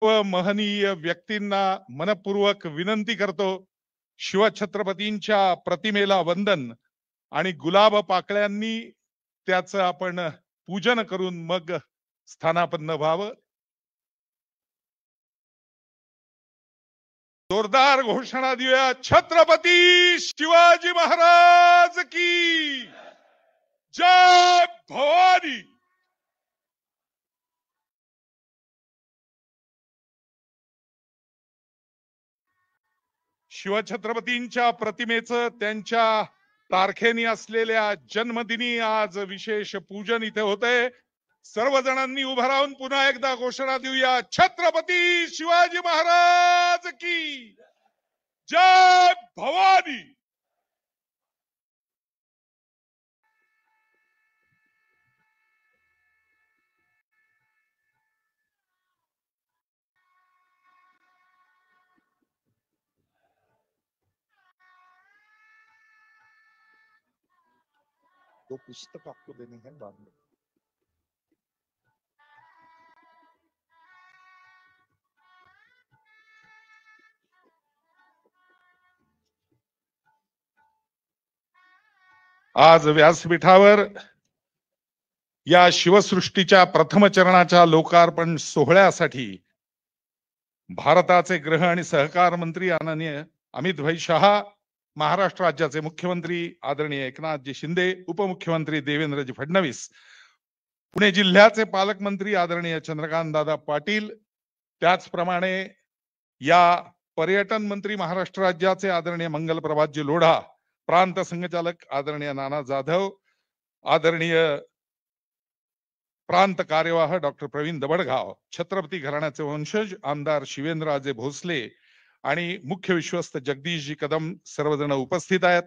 महनीय व्यक्तींना मनपूर्वक विनंती करतो, शिवछत्रपतींच्या प्रतिमेला वंदन आणि गुलाब पाकळ्यांनी त्याचं आपण पूजन करून मग स्थानापन्न व्हावं. जोरदार घोषणा देऊया. छत्रपती शिवाजी महाराज की जय भवानी. शिवछत्रपतींच्या प्रतिमेचं त्यांच्या तारखेने असलेल्या जन्मदिनी आज विशेष पूजन इथे होतंय. सर्वजणांनी उभं राहून पुन्हा एकदा घोषणा देऊया. छत्रपती शिवाजी महाराज की जय भवानी. तो पुस्तक आपको देने हैं बाद में. आज व्यासपीठावर या शिवसृष्टीच्या प्रथम चरणाच्या लोकार्पण सोहळ्यासाठी भारताचे गृह आणि सहकार मंत्री आदरणीय अमित भाई शहा, महाराष्ट्र राज्याचे मुख्यमंत्री आदरणीय एकनाथजी शिंदे, उपमुख्यमंत्री देवेंद्रजी फडणवीस, पुणे जिल्ह्याचे पालकमंत्री आदरणीय चंद्रकांत दादा पाटील, त्याचप्रमाणे या पर्यटन मंत्री महाराष्ट्र राज्याचे आदरणीय मंगल प्रभातजी लोढा, प्रांत संघचालक आदरणीय नाना जाधव, आदरणीय प्रांत कार्यवाह डॉक्टर प्रवीण दबडगाव, छत्रपती घराण्याचे वंशज आमदार शिवेंद्रराजे भोसले आणि मुख्य विश्वस्त जगदीशजी कदम सर्वजण उपस्थित आहेत.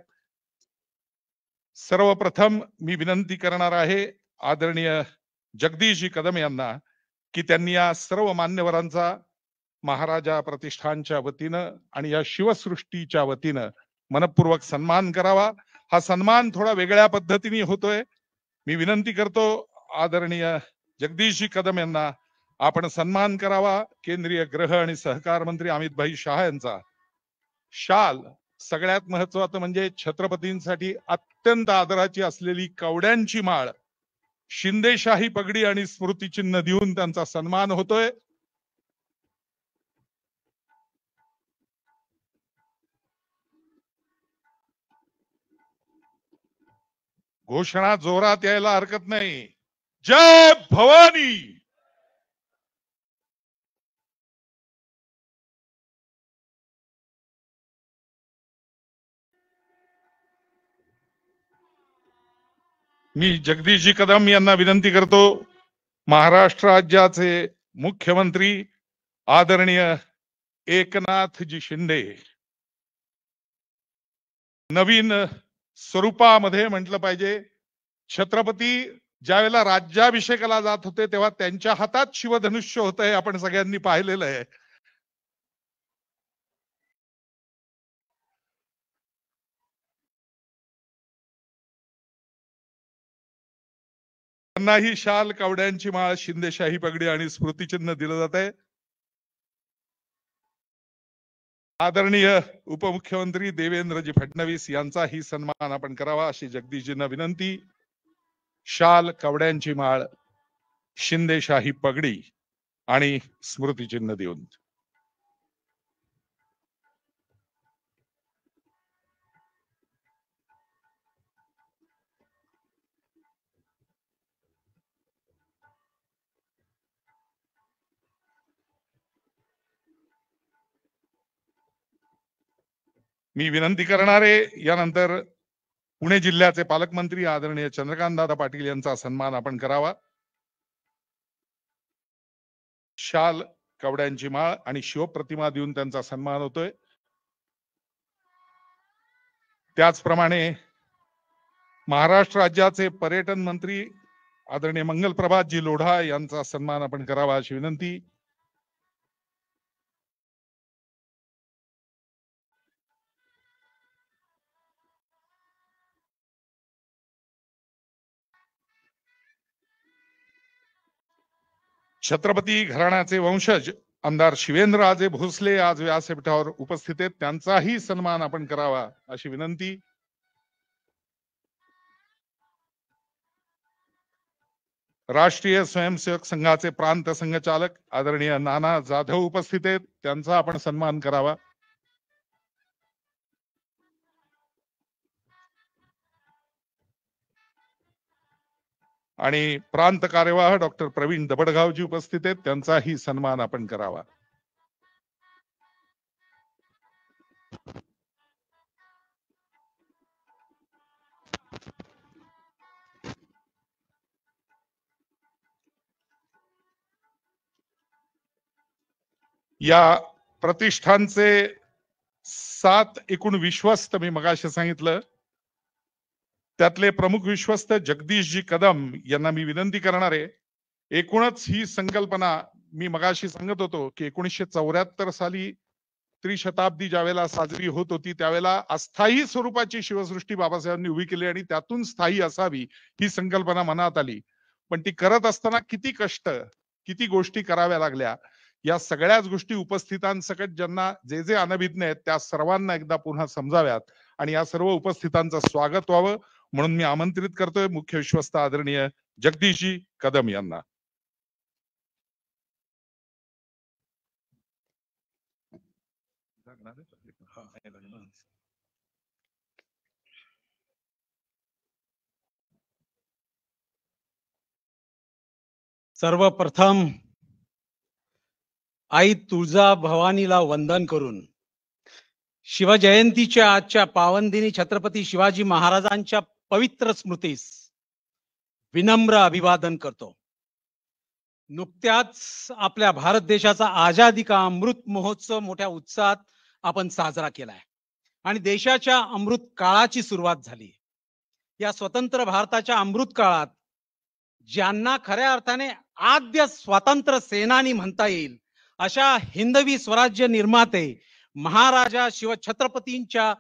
सर्वप्रथम मी विनंती करणार आहे आदरणीय जगदीशजी कदम यांना की त्यांनी या सर्व मान्यवरांचा महाराजा प्रतिष्ठानच्या वतीनं आणि या शिवसृष्टीच्या वतीनं मनपूर्वक सन्मान करावा. हा सन्मान थोडा वेगळ्या पद्धतीने होतोय. मी विनंती करतो आदरणीय जगदीशजी कदम यांना आपण सन्मान करावा. केंद्रीय गृह आणि सहकार मंत्री अमित भाई शहा यांचा शाल, सगळ्यात महत्वाचं म्हणजे छत्रपतींसाठी अत्यंत आदराची असलेली कवड्यांची माळ, शिंदेशाही पगडी आणि स्मृतिचिन्ह देऊन त्यांचा सन्मान होतोय. घोषणा जोरात यायला हरकत नाही. जय भवानी. मी जगदीशजी कदम यांना विनंती करतो, महाराष्ट्र राज्याचे मुख्यमंत्री आदरणीय एकनाथजी शिंदे, नवीन स्वरूपामध्ये म्हटलं पाहिजे, छत्रपती ज्यावेळेला राज्याभिषेकाला जात होते तेव्हा त्यांच्या हातात शिवधनुष्य होतं हे आपण सगळ्यांनी पाहिलेलं आहे. त्यांनाही शाल, कवड्यांची माळ, शिंदेशाही पगडी आणि स्मृतिचिन्ह दिलं जात आहे. आदरणीय उपमुख्यमंत्री देवेंद्रजी फडणवीस यांचाही सन्मान आपण करावा अशी जगदीशजींना विनंती. शाल, कवड्यांची माळ, शिंदेशाही पगडी आणि स्मृतिचिन्ह देऊन मी विनंती करणार आहे. यानंतर पुणे जिल्ह्याचे पालकमंत्री आदरणीय चंद्रकांत दादा पाटील यांचा सन्मान आपण करावा. शाल, कवड्यांची माळ आणि शिवप्रतिमा देऊन त्यांचा सन्मान होतोय. त्याचप्रमाणे महाराष्ट्र राज्याचे पर्यटन मंत्री आदरणीय मंगल प्रभातजी लोढा यांचा सन्मान आपण करावा अशी विनंती. छत्रपती घराण्याचे वंशज आमदार शिवेंद्रराजे भोसले आज व्यासपीठावर उपस्थित आहेत, त्यांचाही सन्मान आपण करावा अशी विनंती. राष्ट्रीय स्वयंसेवक संघाचे प्रांत संघचालक आदरणीय नाना जाधव उपस्थित आहेत, त्यांचा आपण सन्मान करावा. आणि प्रांत कार्यवाह डॉक्टर प्रवीण दबडगावजी उपस्थित आहेत, त्यांचाही सन्मान आपण करावा. या प्रतिष्ठानचे 7 एकूण विश्वस्त मी मगाशी सांगितलं, त्यातले प्रमुख विश्वस्त जगदीशजी कदम यांना मी विनंती करणार आहे. एकूणच ही संकल्पना मी मगाशी सांगत होतो की 1974 साली त्रिशताब्दी ज्यावेळेला साजरी होत होती त्यावेळेला अस्थायी स्वरूपाची शिवसृष्टी बाबासाहेबांनी उभी केली आणि त्यातून स्थायी असावी ही संकल्पना मनात आली. पण ती करत असताना किती कष्ट, किती गोष्टी कराव्या लागल्या, या सगळ्याच गोष्टी उपस्थितांसकट ज्यांना जे जे अनभिज्ञ आहेत त्या सर्वांना एकदा पुन्हा समजाव्यात आणि या सर्व उपस्थितांचं स्वागत व्हावं म्हणून मी आमंत्रित करतोय मुख्य विश्वस्त आदरणीय जगदीशजी कदम यांना. सर्वप्रथम आई तुळजा भवानीला वंदन करून शिवजयंतीच्या आजच्या पावनदिनी छत्रपती शिवाजी महाराजांच्या पवित्र स्मृतीस विनम्र अभिवादन करतो. नुकत्याच आपल्या भारत देशाचा आझादी का अमृत महोत्सव मोठ्या उत्साहात आपण साजरा केलाय आणि देशाच्या अमृत काळाची सुरुवात झाली. या स्वतंत्र भारताच्या अमृत काळात ज्यांना खऱ्या अर्थाने आद्य स्वातंत्र्य सेनानी म्हणता येईल अशा हिंदवी स्वराज्य निर्माते महाराजा शिवछत्रपतींच्या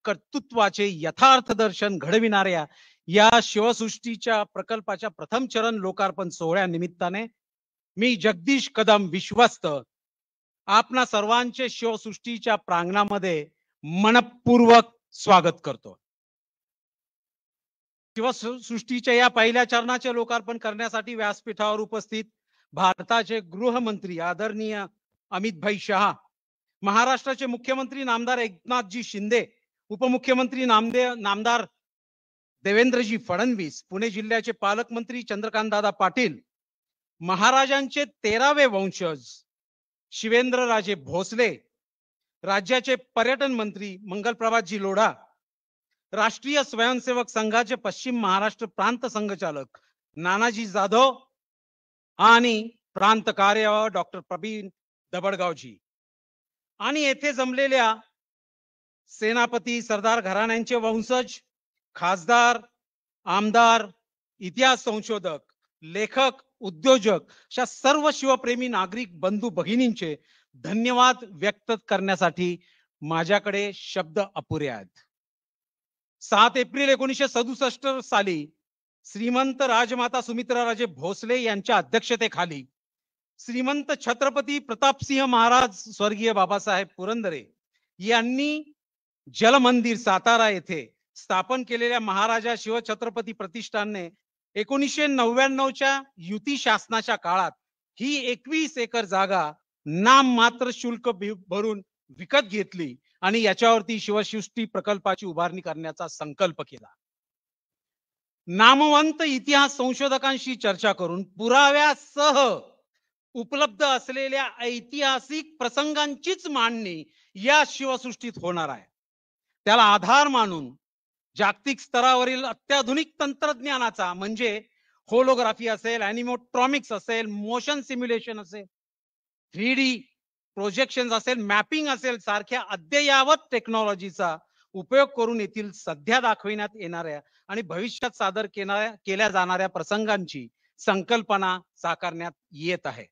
कर्तृत्वाचे यथार्थ दर्शन घडविणाऱ्या या शिवसृष्टीच्या प्रकल्पाच्या प्रथम चरण लोकार्पण सोहळ्यानिमित्ताने मी जगदीश कदम विश्वस्त आपणा सर्वांचे शिवसृष्टीच्या प्रांगणामध्ये मनपूर्वक स्वागत करतो. शिवसृष्टीच्या या पहिल्या चरणाचे लोकार्पण करण्यासाठी व्यासपीठावर उपस्थित भारताचे गृहमंत्री आदरणीय अमितभाई शहा, महाराष्ट्राचे मुख्यमंत्री नामदार एकनाथजी शिंदे, उपमुख्यमंत्री नामदार देवेंद्रजी फडणवीस, पुणे जिल्ह्याचे पालकमंत्री चंद्रकांतदादा पाटील, महाराजांचे 13वे वंशज शिवेंद्रराजे भोसले, राज्याचे पर्यटन मंत्री मंगलप्रभातजी लोढा, राष्ट्रीय स्वयंसेवक संघाचे पश्चिम महाराष्ट्र प्रांत संघचालक नानाजी जाधव आणि प्रांत कार्यवाह डॉक्टर प्रवीण दबडगावजी आणि येथे जमलेल्या सेनापती सरदार घराण्यांचे वंशज, खासदार, आमदार, इतिहास संशोधक, लेखक, उद्योजक अशा सर्व शिवप्रेमी नागरिक बंधू भगिनींचे धन्यवाद व्यक्त करण्यासाठी माझ्याकडे शब्द अपुरे आहेत. 7 एप्रिल 1967 साली श्रीमंत राजमाता सुमित्राराजे भोसले यांच्या अध्यक्षतेखाली श्रीमंत छत्रपती प्रतापसिंह महाराज स्वर्गीय बाबासाहेब पुरंदरे यांनी जलमंदिर सातारा येथे स्थापन केलेल्या महाराजा शिवछत्रपती प्रतिष्ठानने 1999च्या युती शासनाच्या काळात ही 21 एकर जागा नाम मात्र शुल्क भरून विकत घेतली आणि याच्यावरती शिवसृष्टी प्रकल्पाची उभारणी करण्याचा संकल्प केला. नामवंत इतिहास संशोधकांशी चर्चा करून पुराव्यासह उपलब्ध असलेल्या ऐतिहासिक प्रसंगांचीच मांडणी या शिवसृष्टीत होणार आहे. त्याला आधार मानून जागतिक स्तरावरील अत्याधुनिक तंत्रज्ञानाचा म्हणजे होलोग्राफी असेल, ॲनिमोट्रॉनिक्स असेल, मोशन सिम्युलेशन असेल, 3D प्रोजेक्शन असेल, मॅपिंग असेल सारख्या अद्ययावत टेक्नॉलॉजीचा उपयोग करून येथील सध्या दाखविण्यात येणाऱ्या आणि भविष्यात सादर केल्या जाणाऱ्या प्रसंगांची संकल्पना साकारण्यात येत आहे.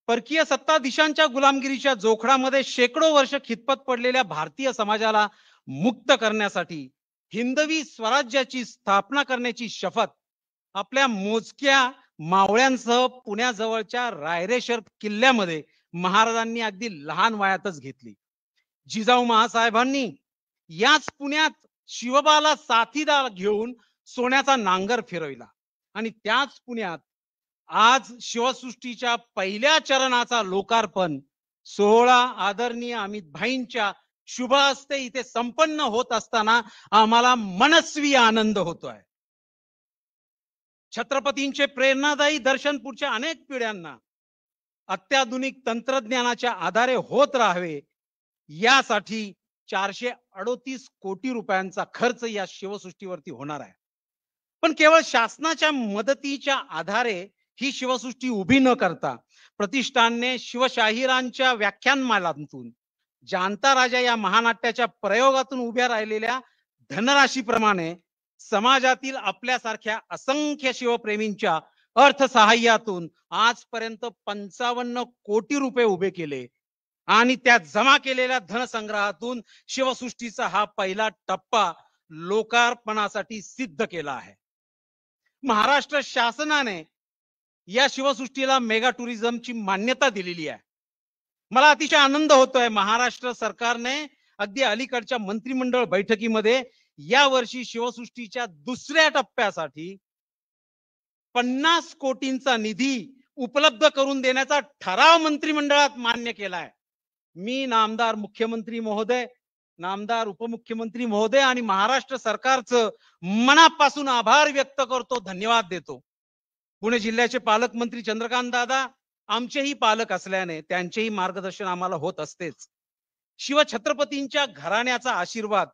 परकीय सत्ताधीशांच्या गुलामगिरीच्या जोखडामध्ये शेकडो वर्ष खितपत पडलेल्या भारतीय समाजाला मुक्त करण्यासाठी हिंदवी स्वराज्याची स्थापना करण्याची शपथ आपल्या मोजक्या मावळ्यांसह पुण्याजवळच्या रायरेश्वर किल्ल्यामध्ये महाराजांनी अगदी लहान वयातच घेतली. जिजाऊ महासाहेबांनी याच पुण्यात शिवबाला साथीदार घेऊन सोन्याचा नांगर फिरविला आणि त्याच पुण्यात आज शिवसृष्टीच्या पहिल्या चरणाचा लोकार्पण सोहळा आदरणीय अमित भाईंच्या शुभ हस्ते इथे संपन्न होत असताना आम्हाला मनस्वी आनंद होतोय. छत्रपतींचे प्रेरणादायी दर्शन पुढच्या अनेक पिढ्यांना अत्याधुनिक तंत्रज्ञानाच्या आधारे होत राहावे यासाठी 438 कोटी रुपयांचा खर्च या शिवसृष्टीवरती होणार आहे. पण केवळ शासनाच्या मदतीच्या आधारे ही शिवसृष्टी उभी न करता प्रतिष्ठानने शिवशाहिरांच्या व्याख्यानमालांतून जाणता राजा या महानाट्याच्या प्रयोगातून उभ्या राहिलेल्या धनराशीप्रमाणे समाजातील आपल्यासारख्या असंख्य शिवप्रेमींच्या अर्थसहाय्यातून आजपर्यंत 55 कोटी रुपये उभे केले आणि त्या जमा केलेल्या धनसंग्रहातून शिवसृष्टीचा हा पहिला टप्पा लोकार्पणासाठी सिद्ध केला आहे. महाराष्ट्र शासनाने या शिवसृष्टीला मेगा टुरिझमची मान्यता दिलेली आहे. मला अतिशय आनंद होतोय महाराष्ट्र सरकारने अगदी अलीकडच्या मंत्रिमंडळ बैठकीमध्ये या वर्षी शिवसृष्टीच्या दुसऱ्या टप्प्यासाठी 50 कोटींचा निधी उपलब्ध करून देण्याचा ठराव मंत्रिमंडळात मान्य केलाय. मी नामदार मुख्यमंत्री महोदय, नामदार उपमुख्यमंत्री महोदय आणि महाराष्ट्र सरकारचं मनापासून आभार व्यक्त करतो, धन्यवाद देतो. पुणे जिल्ह्याचे पालकमंत्री चंद्रकांत दादा आमचेही पालक असल्याने त्यांचेही मार्गदर्शन आम्हाला होत असतेच. शिवछत्रपतींच्या घराण्याचा आशीर्वाद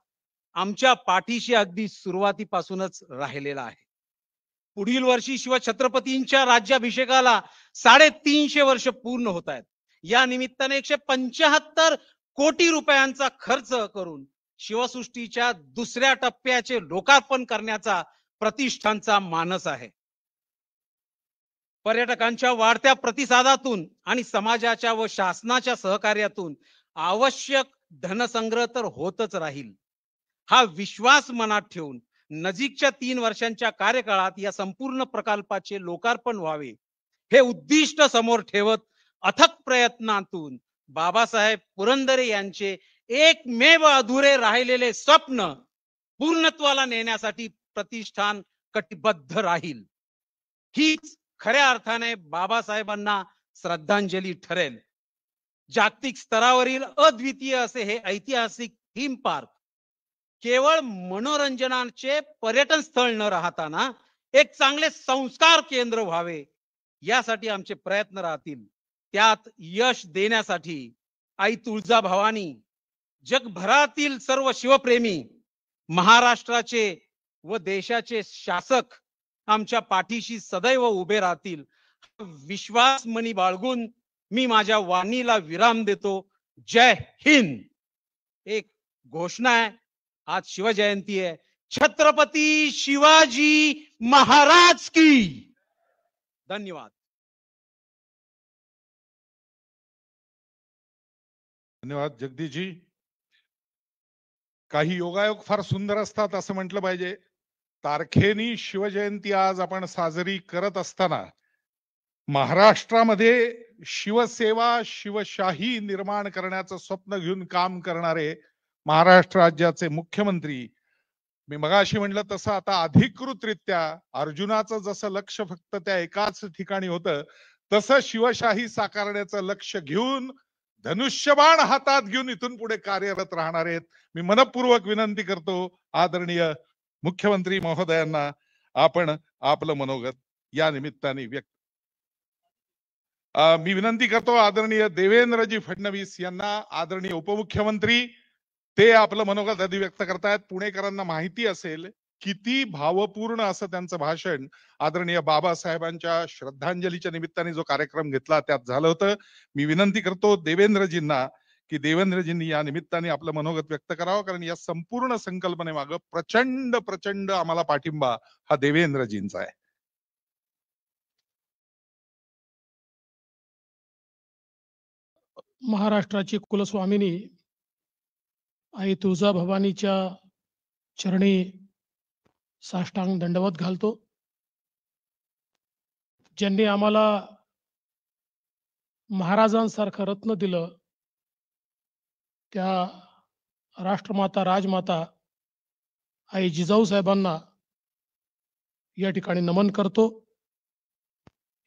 आमच्या पाठीशी अगदी सुरुवातीपासूनच राहिलेला आहे. पुढील वर्षी शिवछत्रपतींच्या राज्याभिषेकाला 350 वर्ष पूर्ण होत आहेत. या निमित्ताने 175 कोटी रुपयांचा खर्च करून शिवसृष्टीच्या दुसऱ्या टप्प्याचे लोकार्पण करण्याचा प्रतिष्ठानचा मानस आहे. पर्यटकांच्या वाढत्या प्रतिसादातून आणि समाजाच्या व शासनाच्या सहकार्यातून आवश्यक धनसंग्रह तर होतच राहील. हा विश्वास मनात ठेवून नजीकच्या 3 वर्षांच्या कार्यकाळात या संपूर्ण प्रकल्पाचे लोकार्पण व्हावे हे उद्दिष्ट समोर ठेवत अथक प्रयत्नातून बाबासाहेब पुरंदरे यांचे एकमेव अधुरे राहिलेले स्वप्न पूर्णत्वाला नेण्यासाठी प्रतिष्ठान कटिबद्ध राहील. हीच खऱ्या अर्थाने बाबासाहेबांना श्रद्धांजली ठरेल. जागतिक स्तरावरील अद्वितीय असे हे ऐतिहासिक थीम पार्क केवळ मनोरंजनाचे पर्यटन स्थळ न राहताना एक चांगले संस्कार केंद्र व्हावे यासाठी आमचे प्रयत्न राहतील. त्यात यश देण्यासाठी आई तुळजाभवानी, जगभरातील सर्व शिवप्रेमी, महाराष्ट्राचे व देशाचे शासक आमच्या पाठीशी सदैव उभे राहतील विश्वास मनी बाळगून मी माझ्या वाणीला विराम देतो. जय हिंद. एक घोषणा आहे, आज शिवजयंती आहे. छत्रपती शिवाजी महाराज की. धन्यवाद. धन्यवाद जगदीशजी. काही योगायोग फार सुंदर असतात असं म्हटलं पाहिजे. तारखेनी शिवजयंती आज आपण साजरी करत असताना महाराष्ट्रामध्ये शिवसेवा शिवशाही निर्माण करण्याचं स्वप्न घेऊन काम करणारे महाराष्ट्र राज्याचे मुख्यमंत्री, मी मगाशी म्हटलं तसं आता अधिकृतरित्या अर्जुनाचं जसं लक्ष फक्त त्या एकाच ठिकाणी होतं तसं शिवशाही साकारण्याचं लक्ष घेऊन धनुष्यबाण हातात घेऊन इथून पुढे कार्यरत राहणार आहेत. मी मनपूर्वक विनंती करतो आदरणीय मुख्यमंत्री महोदयांना आपण आपलं मनोगत या निमित्ताने व्यक्त. मी विनंती करतो आदरणीय देवेंद्रजी फडणवीस यांना, आदरणीय उपमुख्यमंत्री, ते आपलं मनोगत अभिव्यक्त करतायत. पुणेकरांना माहिती असेल किती भावपूर्ण असं त्यांचं भाषण आदरणीय बाबासाहेबांच्या श्रद्धांजलीच्या निमित्ताने जो कार्यक्रम घेतला त्यात झालं होतं. मी विनंती करतो देवेंद्रजींना की देवेंद्रजींनी या निमित्ताने आपलं मनोगत व्यक्त करावं, कारण या संपूर्ण संकल्पनेमागं प्रचंड प्रचंड आम्हाला पाठिंबा हा देवेंद्रजींचा आहे. महाराष्ट्राची कुलस्वामिनी आई तुळजाभवानीच्या चरणी साष्टांग दंडवत घालतो. ज्यांनी आम्हाला महाराजांसारखं रत्न दिलं त्या राष्ट्रमाता राजमाता आई जिजाऊ साहेबांना या ठिकाणी नमन करतो.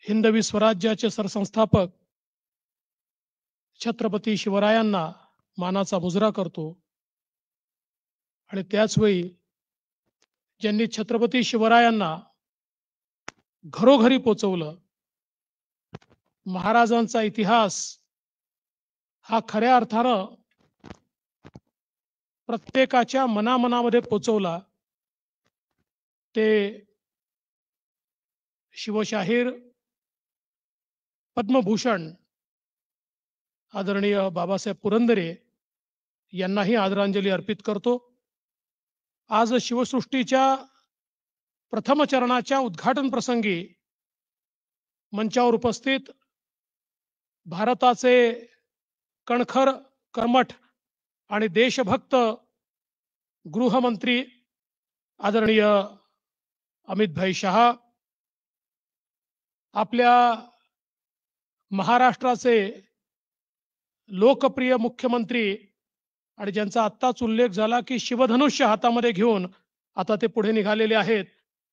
हिंदवी स्वराज्याचे सरसंस्थापक छत्रपती शिवरायांना मानाचा मुजरा करतो. आणि त्याच वेळी ज्यांनी छत्रपती शिवरायांना घरोघरी पोचवलं, महाराजांचा इतिहास हा खऱ्या अर्थानं प्रत्येकाच्या मनामनामध्ये पोचवला, ते शिवशाहीर पद्मभूषण आदरणीय बाबासाहेब पुरंदरे यांनाही आदरांजली अर्पित करतो. आज शिवसृष्टीच्या प्रथम चरणाच्या उद्घाटन प्रसंगी मंचावर उपस्थित भारताचे कणखर, कर्मठ आणि देशभक्त गृहमंत्री आदरणीय अमितभाई शहा, आपल्या महाराष्ट्राचे लोकप्रिय मुख्यमंत्री आणि ज्यांचा आत्ताच उल्लेख झाला की शिवधनुष्य हातामध्ये घेऊन आता ते पुढे निघालेले आहेत,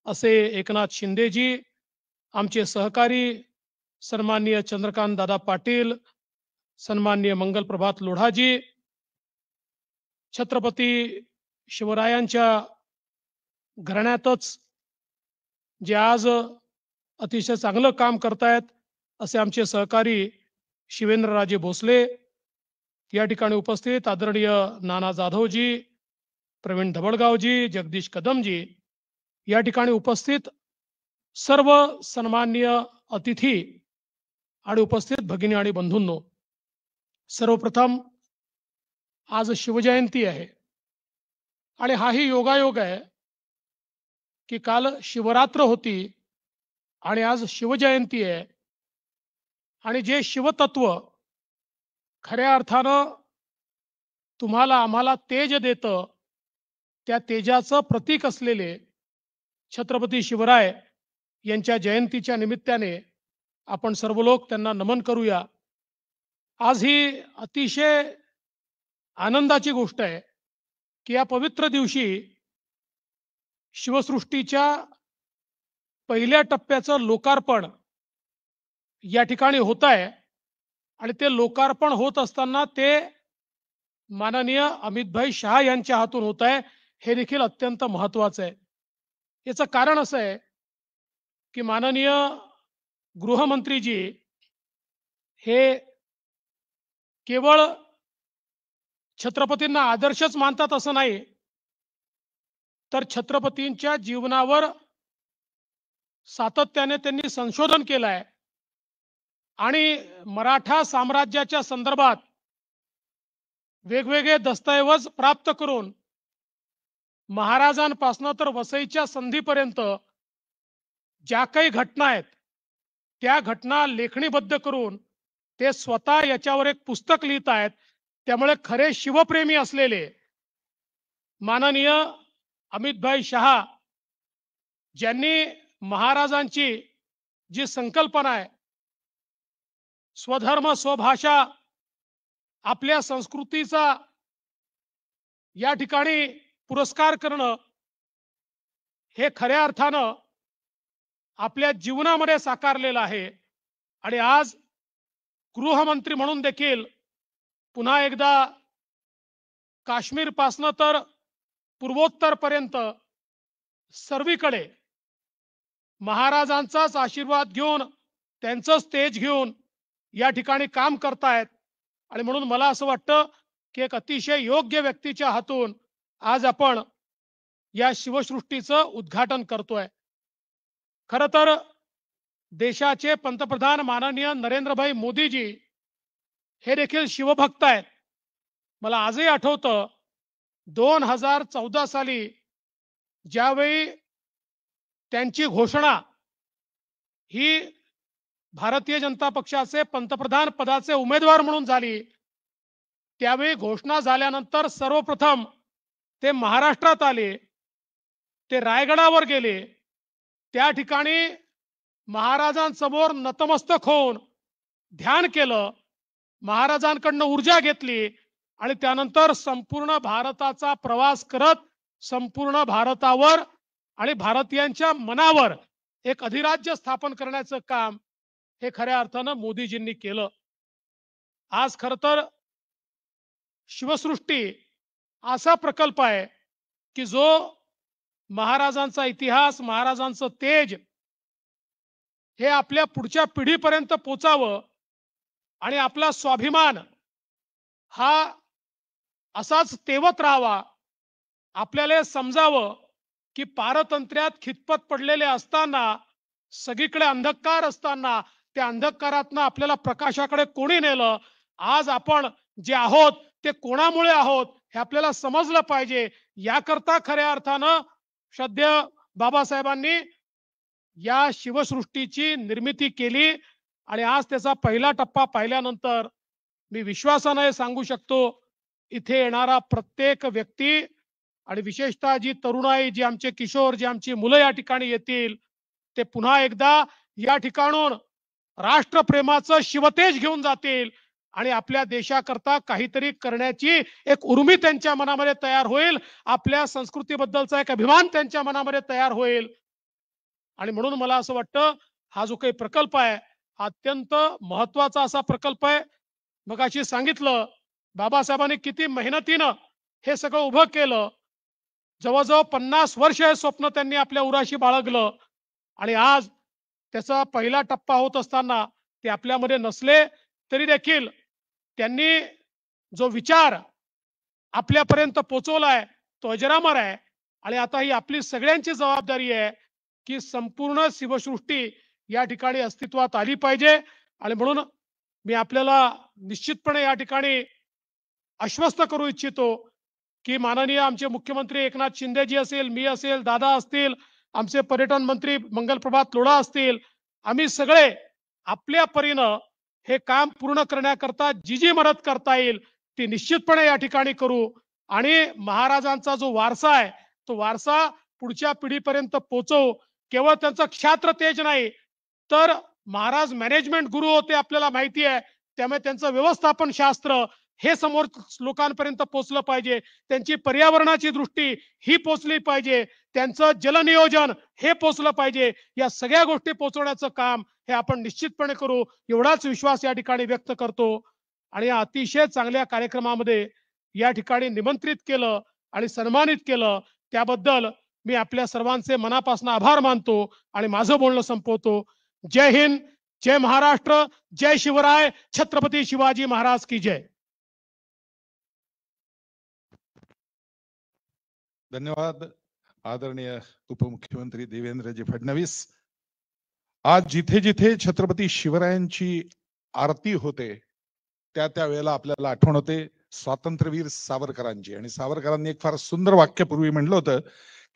असे एकनाथ शिंदेजी, आमचे सहकारी सन्माननीय चंद्रकांत दादा पाटील, सन्माननीय मंगलप्रभात लोढाजी, छत्रपती शिवरायांच्या घराण्यातच जे आज अतिशय चांगलं काम करतायत असे आमचे सहकारी शिवेंद्रराजे भोसले, या ठिकाणी उपस्थित आदरणीय नाना जाधवजी, प्रवीण धबडगावजी, जगदीश कदमजी, या ठिकाणी उपस्थित सर्व सन्माननीय अतिथी आणि उपस्थित भगिनी आणि बंधूंनो, सर्वप्रथम आज शिवजयंती आहे आणि हाही योगायोग आहे की काल शिवरात्र होती आणि आज शिवजयंती आहे. आणि जे शिवतत्व खऱ्या अर्थानं तुम्हाला आम्हाला तेज देतं, त्या तेजाचं प्रतीक असलेले छत्रपती शिवराय यांच्या जयंतीच्या निमित्ताने आपण सर्व लोक त्यांना नमन करूया. आज ही अतिशय आनंदाची गोष्ट आहे की या पवित्र दिवशी शिवसृष्टीच्या पहिल्या टप्प्याचं लोकार्पण या ठिकाणी होत आहे आणि ते लोकार्पण होत असताना ते माननीय अमितभाई शहा यांच्या हातून होत आहे. हे देखील अत्यंत महत्वाचं आहे. याचं कारण असं आहे की माननीय गृहमंत्रीजी हे केवळ छत्रपतींना आदर्शच मानतात असं नाही, तर छत्रपतींच्या जीवनावर सातत्याने त्यांनी संशोधन केलं आहे आणि मराठा साम्राज्याच्या संदर्भात वेगवेगळे दस्तऐवज प्राप्त करून महाराजांपासून तर वसईच्या संधीपर्यंत ज्या काही घटना आहेत त्या घटना लेखणीबद्ध करून ते स्वतः याच्यावर एक पुस्तक लिहित आहेत. त्यामुळे खरे शिवप्रेमी असलेले माननीय अमितभाई शहा, ज्यांनी महाराजांची जी संकल्पना आहे स्वधर्म स्वभाषा, आपल्या संस्कृतीचा या ठिकाणी पुरस्कार करणं, हे खऱ्या अर्थानं आपल्या जीवनामध्ये साकारलेलं आहे. आणि आज गृहमंत्री म्हणून देखील पुन्हा एकदा काश्मीर पासनं तर पूर्वोत्तर पर्यंत सर्वीकडे महाराजांचाच आशीर्वाद घेऊन, त्यांचंच तेज घेऊन या ठिकाणी काम करतायत. आणि म्हणून मला असं वाटतं की एक अतिशय योग्य व्यक्तीच्या हातून आज आपण या शिवसृष्टीचं उद्घाटन करतोय. खरं तर देशाचे पंतप्रधान माननीय नरेंद्रभाई मोदीजी हे देखील शिवभक्त आहेत. मला आजही आठवतं 2014 साली ज्यावेळी त्यांची घोषणा ही भारतीय जनता पक्षाचे पंतप्रधान पदाचे उमेदवार म्हणून झाली, त्यावेळी घोषणा झाल्यानंतर सर्वप्रथम ते महाराष्ट्रात आले, ते रायगडावर गेले, त्या ठिकाणी महाराजांसमोर नतमस्तक होऊन ध्यान केलं, महाराजांकडनं ऊर्जा घेतली आणि त्यानंतर संपूर्ण भारताचा प्रवास करत संपूर्ण भारतावर आणि भारतीयांच्या मनावर एक अधिराज्य स्थापन करण्याचं काम हे खऱ्या अर्थानं मोदीजींनी केलं. आज खर तर शिवसृष्टी असा प्रकल्प आहे की जो महाराजांचा इतिहास, महाराजांचं तेज हे आपल्या पुढच्या पिढीपर्यंत पोचावं आणि आपला स्वाभिमान हा असाच तेवत राहावा. आपल्याला हे समजावं की पारतंत्र्यात खितपत पडलेले असताना, सगळीकडे अंधकार असताना, त्या अंधकारातनं आपल्याला प्रकाशाकडे कोणी नेलं, आज आपण जे आहोत ते कोणामुळे आहोत हे आपल्याला समजलं पाहिजे. याकरता खऱ्या अर्थानं श्रद्धेय बाबासाहेबांनी या शिवसृष्टीची निर्मिती केली आणि आज त्याचा पहिला टप्पा पाहिल्यानंतर मी विश्वासाने सांगू शकतो, इथे येणारा प्रत्येक व्यक्ती आणि विशेषतः जी तरुणाई, जी आमचे किशोर, जी आमची मुलं या ठिकाणी येतील, ते पुन्हा एकदा या ठिकाणून राष्ट्रप्रेमाचं शिवतेज घेऊन जातील आणि आपल्या देशाकरता काहीतरी करण्याची एक उर्मी त्यांच्या मनामध्ये तयार होईल. आपल्या संस्कृतीबद्दलचा एक अभिमान त्यांच्या मनामध्ये तयार होईल. आणि म्हणून मला असं वाटतं, हा जो काही प्रकल्प आहे हा अत्यंत महत्वाचा असा प्रकल्प आहे. मगाशी सांगितलं, बाबासाहेबांनी किती मेहनतीनं हे सगळं उभं केलं. जवळजवळ 50 वर्ष हे स्वप्न त्यांनी आपल्या उराशी बाळगलं आणि आज त्याचा पहिला टप्पा होत असताना ते आपल्यामध्ये नसले तरी देखील त्यांनी जो विचार आपल्यापर्यंत पोहोचवलाय तो अजरामर आहे. आणि आता ही आपली सगळ्यांची जबाबदारी आहे की संपूर्ण शिवसृष्टी या ठिकाणी अस्तित्वात आली पाहिजे. आणि म्हणून मी आपल्याला निश्चितपणे या ठिकाणी आश्वस्त करू इच्छितो की माननीय आमचे मुख्यमंत्री एकनाथ शिंदेजी असेल, मी असेल, दादा असतील, आमचे पर्यटन मंत्री मंगलप्रभात लोढा असतील, आम्ही सगळे आपल्या परीनं हे काम पूर्ण करण्याकरता जी जी मदत करता येईल ती निश्चितपणे या ठिकाणी करू. आणि महाराजांचा जो वारसा आहे तो वारसा पुढच्या पिढीपर्यंत पोहोचवू. केवळ त्यांचं क्षात्र तेज नाही तर महाराज मॅनेजमेंट गुरु होते आपल्याला माहिती आहे, त्यामुळे त्यांचं व्यवस्थापन शास्त्र हे समोर लोकांपर्यंत पोहोचलं पाहिजे. त्यांची पर्यावरणाची दृष्टी ही पोहोचली पाहिजे. त्यांचं जलनियोजन हे पोहोचलं पाहिजे. या सगळ्या गोष्टी पोहोचवण्याचं काम हे आपण निश्चितपणे करू, एवढाच विश्वास या ठिकाणी व्यक्त करतो. आणि या अतिशय चांगल्या कार्यक्रमामध्ये या ठिकाणी निमंत्रित केलं आणि सन्मानित केलं त्याबद्दल मी आपल्या सर्वांचे मनापासून आभार मानतो आणि माझं बोलणं संपवतो. जय हिंद, जय महाराष्ट्र, जय शिवराय, छत्रपती शिवाजी महाराज की जय. धन्यवाद आदरणीय उपमुख्यमंत्री देवेंद्रजी फडणवीस. आज जिथे जिथे छत्रपती शिवरायांची आरती होते त्या त्या वेळेला आपल्याला आठवण होते स्वातंत्र्यवीर सावरकरांची. आणि सावरकरांनी एक फार सुंदर वाक्य पूर्वी म्हणलं होतं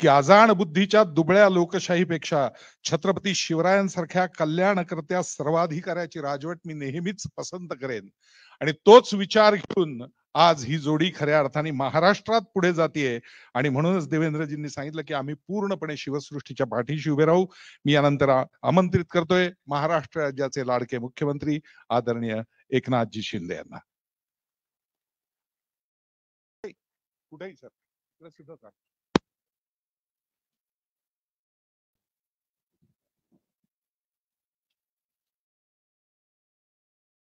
की आजाण बुद्धीच्या दुबळ्या लोकशाहीपेक्षा छत्रपती शिवरायांसारख्या कल्याणकर्त्या सर्वाधिकाऱ्याची राजवट मी नेहमीच पसंत करेन. आणि तोच विचार घेऊन आज ही जोडी खऱ्या अर्थाने महाराष्ट्रात पुढे जातीये. आणि म्हणूनच देवेंद्रजींनी सांगितलं की आम्ही पूर्णपणे शिवसृष्टीच्या पाठीशी उभे राहू. मी यानंतर आमंत्रित करतोय महाराष्ट्र राज्याचे लाडके मुख्यमंत्री आदरणीय एकनाथजी शिंदे यांना. कुठेही सर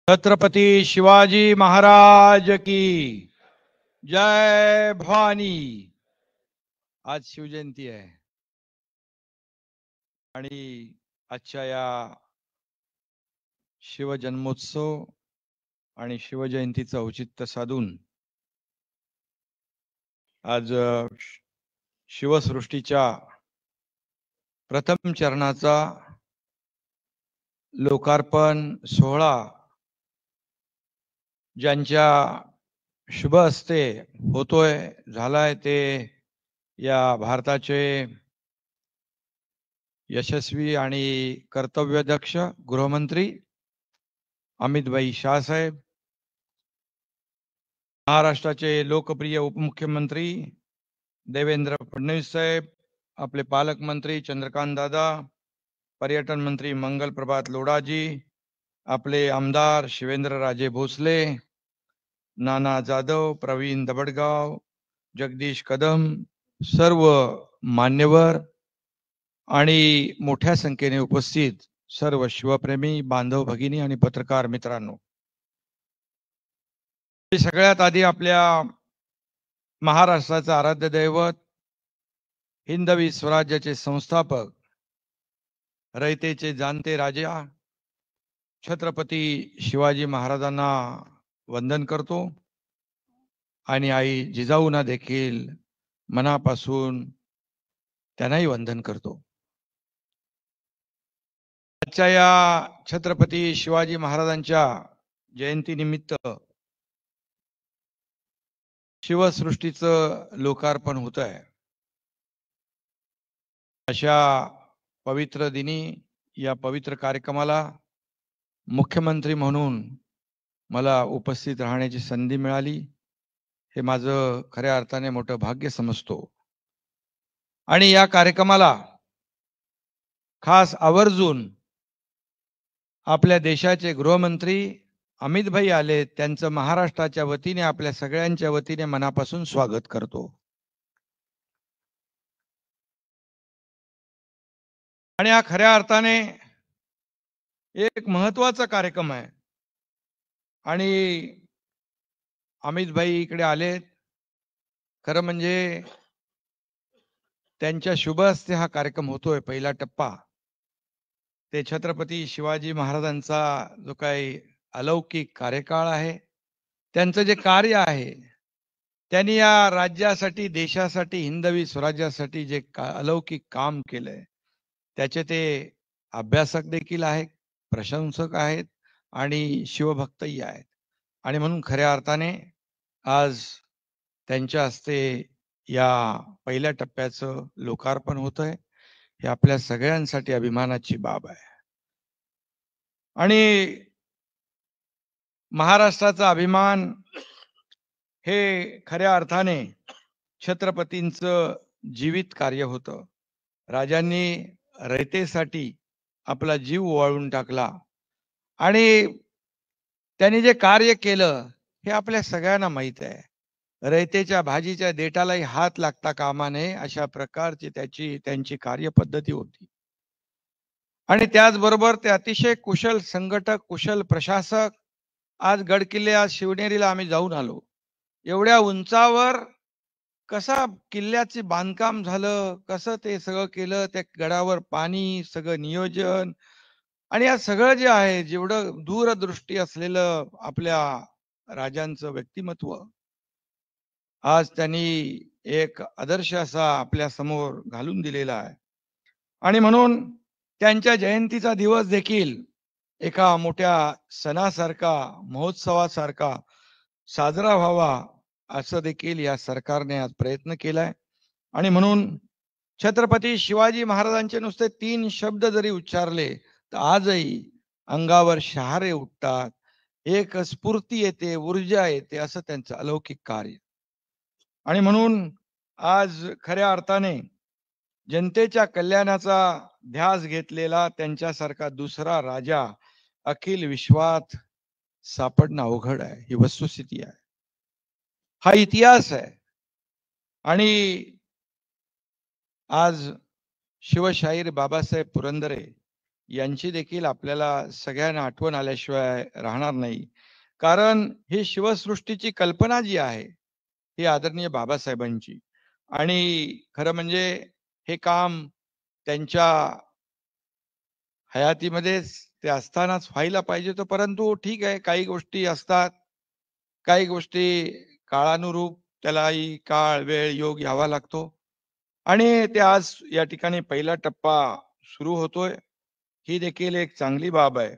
छत्रपती शिवाजी महाराज की जय. भवानी. आज शिवजयंती आहे आणि आजच्या या शिवजन्मोत्सव आणि शिवजयंतीचं औचित्य साधून आज शिवसृष्टीच्या प्रथम चरणाचा लोकार्पण सोहळा ज्यांच्या शुभ हस्ते होतोय झालाय ते या भारताचे यशस्वी आणि कर्तव्यदक्ष गृहमंत्री अमितभाई शाह साहेब, महाराष्ट्राचे लोकप्रिय उपमुख्यमंत्री देवेंद्र फडणवीस साहेब, आपले पालकमंत्री चंद्रकांत दादा, पर्यटन मंत्री मंगल प्रभात लोढाजी, आपले आमदार शिवेंद्रराजे भोसले, नाना जाधव, प्रवीण दबडगाव, जगदीश कदम, सर्व मान्यवर आणि मोठ्या संख्येने उपस्थित सर्व शिवप्रेमी बांधव भगिनी आणि पत्रकार मित्रांनो, सगळ्यात आधी आपल्या महाराष्ट्राचं आराध्य दैवत, हिंदवी स्वराज्याचे संस्थापक, रयतेचे जाणते राजा छत्रपती शिवाजी महाराजांना वंदन करतो आणि आई जिजाऊंना देखील मनापासून त्यांनाही वंदन करतो. आजच्या या छत्रपती शिवाजी महाराजांच्या जयंतीनिमित्त शिवसृष्टीचं लोकार्पण होत आहे. अशा पवित्र दिनी या पवित्र कार्यक्रमाला मुख्यमंत्री म्हणून मला उपस्थित राहण्याची संधी मिळाली, हे माझं खऱ्या अर्थाने मोठं भाग्य समजतो. आणि या कार्यक्रमाला खास आवर्जून आपल्या देशाचे गृहमंत्री अमित भाई आले, त्यांचं महाराष्ट्राच्या वतीने आपल्या सगळ्यांच्या वतीने मनापासून स्वागत करतो. आणि हा खऱ्या अर्थाने एक महत्वाचा कार्यक्रम आहे. आणि अमित भाई इकडे आलेत, खरं म्हणजे त्यांच्या शुभ हस्ते हा कार्यक्रम होतोय. पहिला टप्पा ते छत्रपती शिवाजी महाराजांचा जो काही अलौकिक कार्यकाळ आहे, त्यांचं जे कार्य आहे, त्यांनी या राज्यासाठी, देशासाठी, हिंदवी स्वराज्यासाठी जे अलौकिक काम केलंय, त्याचे ते अभ्यासक देखील आहेत, प्रशंसक आहेत आणि शिवभक्तही आहेत. आणि म्हणून खऱ्या अर्थाने आज त्यांच्या हस्ते या पहिल्या टप्प्याचं लोकार्पण होतंय. हे आपल्या सगळ्यांसाठी अभिमानाची बाब आहे. आणि महाराष्ट्राचा अभिमान हे खऱ्या अर्थाने छत्रपतींचं जीवित कार्य होतं. राजांनी रयतेसाठी आपला जीव ओवाळून टाकला आणि त्यांनी जे कार्य केलं हे आपल्या सगळ्यांना माहित आहे. रयतेच्या भाजीच्या देठालाही हात लागता कामा नये, अशा प्रकारची त्यांची कार्यपद्धती होती. आणि त्याचबरोबर ते अतिशय कुशल संघटक, कुशल प्रशासक. आज गडकिल्ले, आज शिवनेरीला आम्ही जाऊन आलो. एवढ्या उंचावर कसा किल्ल्याचे बांधकाम झालं, कसं ते सगळं केलं, त्या गडावर पाणी, सगळं नियोजन आणि या सगळं जे आहे, जेवढं दूरदृष्टी असलेलं आपल्या राजांचं व्यक्तिमत्व आज त्यांनी एक आदर्श असा आपल्या समोर घालून दिलेला आहे. आणि म्हणून त्यांच्या जयंतीचा दिवस देखील एका मोठ्या सणासारखा, महोत्सवासारखा साजरा व्हावा, असं देखील या सरकारने आज प्रयत्न केलाय. आणि म्हणून छत्रपती शिवाजी महाराजांचे नुसते 3 शब्द जरी उच्चारले तर आजही अंगावर शहारे उठतात, एक स्फूर्ती येते, ऊर्जा येते, असं त्यांचं अलौकिक कार्य. आणि म्हणून आज खऱ्या अर्थाने जनतेच्या कल्याणाचा ध्यास घेतलेला त्यांच्यासारखा दुसरा राजा अखिल विश्वात सापडणं अवघड आहे. ही वस्तुस्थिती आहे, हा इतिहास आहे. आणि आज शिवशाहीर बाबासाहेब पुरंदरे यांची देखील आपल्याला सगळ्यांना आठवण आल्याशिवाय राहणार नाही. कारण ही शिवसृष्टीची कल्पना जी आहे ही आदरणीय बाबासाहेबांची. आणि खरं म्हणजे हे काम त्यांच्या हयातीमध्येच ते असतानाच व्हायला पाहिजे होतं. परंतु ठीक आहे, काही गोष्टी असतात, काही गोष्टी काळानुरूप त्यालाही काळ, वेळ, योग यावा लागतो. आणि ते आज या ठिकाणी पहिला टप्पा सुरू होतोय, ही देखील एक चांगली बाब आहे.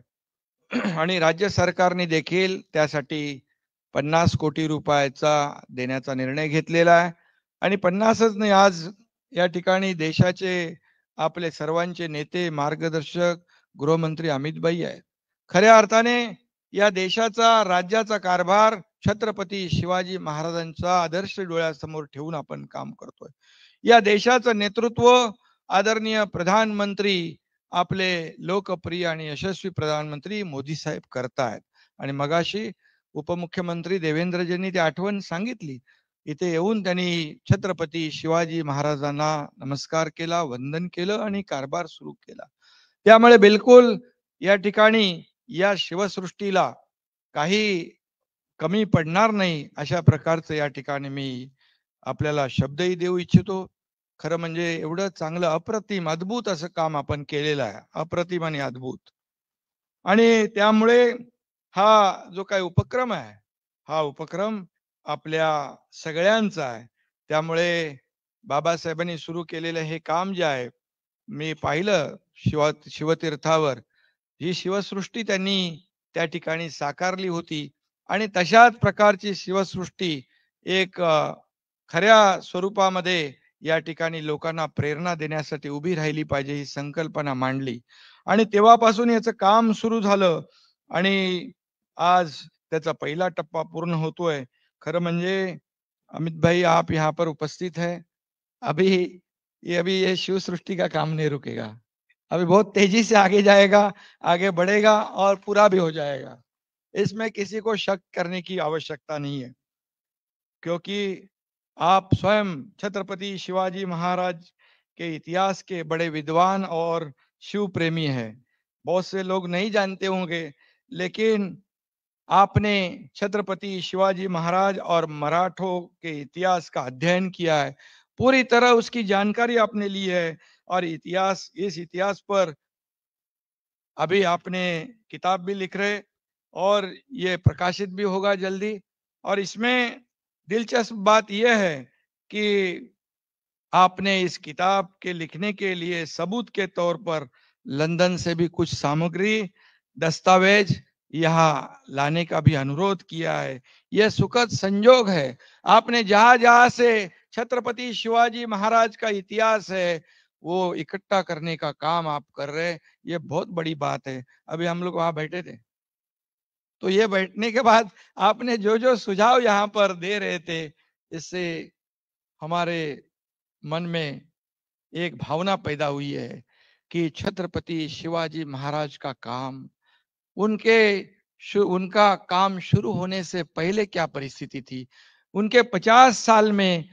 आणि राज्य सरकारने देखील त्यासाठी 50 कोटी रुपयाचा देण्याचा निर्णय घेतलेला आहे. आणि 50च नाही, आज या ठिकाणी देशाचे आपले सर्वांचे नेते, मार्गदर्शक, गृहमंत्री अमित भाई आहेत. खऱ्या अर्थाने या देशाचा, राज्याचा कारभार छत्रपती शिवाजी महाराजांचा आदर्श डोळ्यासमोर ठेवून आपण काम करतोय. या देशाचं नेतृत्व आदरणीय प्रधानमंत्री आपले लोकप्रिय आणि यशस्वी प्रधानमंत्री मोदी साहेब करतायत. आणि मगाशी उपमुख्यमंत्री देवेंद्रजींनी ती आठवण सांगितली. इथे येऊन त्यांनी छत्रपती शिवाजी महाराजांना नमस्कार केला, वंदन केलं आणि कारभार सुरू केला. त्यामुळे बिलकुल या ठिकाणी या शिवसृष्टीला काही कमी पडणार नाही अशा प्रकारचं या ठिकाणी मी आपल्याला शब्दही देऊ इच्छितो. खरं म्हणजे एवढं चांगलं अप्रतिम अद्भुत असं काम आपण केलेलं आहे, अप्रतिम आणि अद्भुत. आणि त्यामुळे हा जो काही उपक्रम आहे, हा उपक्रम आपल्या सगळ्यांचा आहे. त्यामुळे बाबासाहेबांनी सुरू केलेलं हे काम जे आहे, मी पाहिलं शिवतीर्थावर ही शिवसृष्टी त्यांनी त्या ठिकाणी साकारली होती. आणि तशाच प्रकारची शिवसृष्टी एक खऱ्या स्वरूपामध्ये या ठिकाणी लोकांना प्रेरणा देण्यासाठी उभी राहिली पाहिजे ही संकल्पना मांडली. आणि तेव्हापासून याचं काम सुरू झालं आणि आज त्याचा पहिला टप्पा पूर्ण होतोय. खरं म्हणजे अमित भाई, आप यहाँ पर उपस्थित है, अभी ये शिव सृष्टि का काम नहीं रुकेगा, अभी बहुत तेजी से आगे जाएगा, आगे बढ़ेगा और पूरा भी हो जाएगा. इसमें किसी को शक करने की आवश्यकता नहीं है, क्योंकि आप स्वयं छत्रपति शिवाजी महाराज के इतिहास के बड़े विद्वान और शिव प्रेमी हैं. बहुत से लोग नहीं जानते होंगे, लेकिन आपने छत्रपति शिवाजी महाराज और मराठों के इतिहास का अध्ययन किया है, पूरी तरह उसकी जानकारी आपने ली है. और इस इतिहास पर अभी आपने किताब भी लिख रहे और ये प्रकाशित भी होगा जल्दी. और इसमें दिलचस्प बात यह है कि आपने इस किताब के लिखने के लिए सबूत के तौर पर लंदन से भी कुछ सामग्री, दस्तावेज यहाँ लाने का भी अनुरोध किया है. यह सुखद संयोग है. आपने जहां जहां से छत्रपति शिवाजी महाराज का इतिहास है वो इकट्ठा करने का काम आप कर रहे हैं. ये बहुत बड़ी बात है. अभी हम लोग वहां बैठे थे, तो ये बैठने के बाद आपने जो जो सुझाव यहाँ पर दे रहे थे, इससे हमारे मन में एक भावना पैदा हुई है कि छत्रपति शिवाजी महाराज का काम, उनका काम शुरू होने से पहले क्या परिस्थिति थी, उनके 50 साल में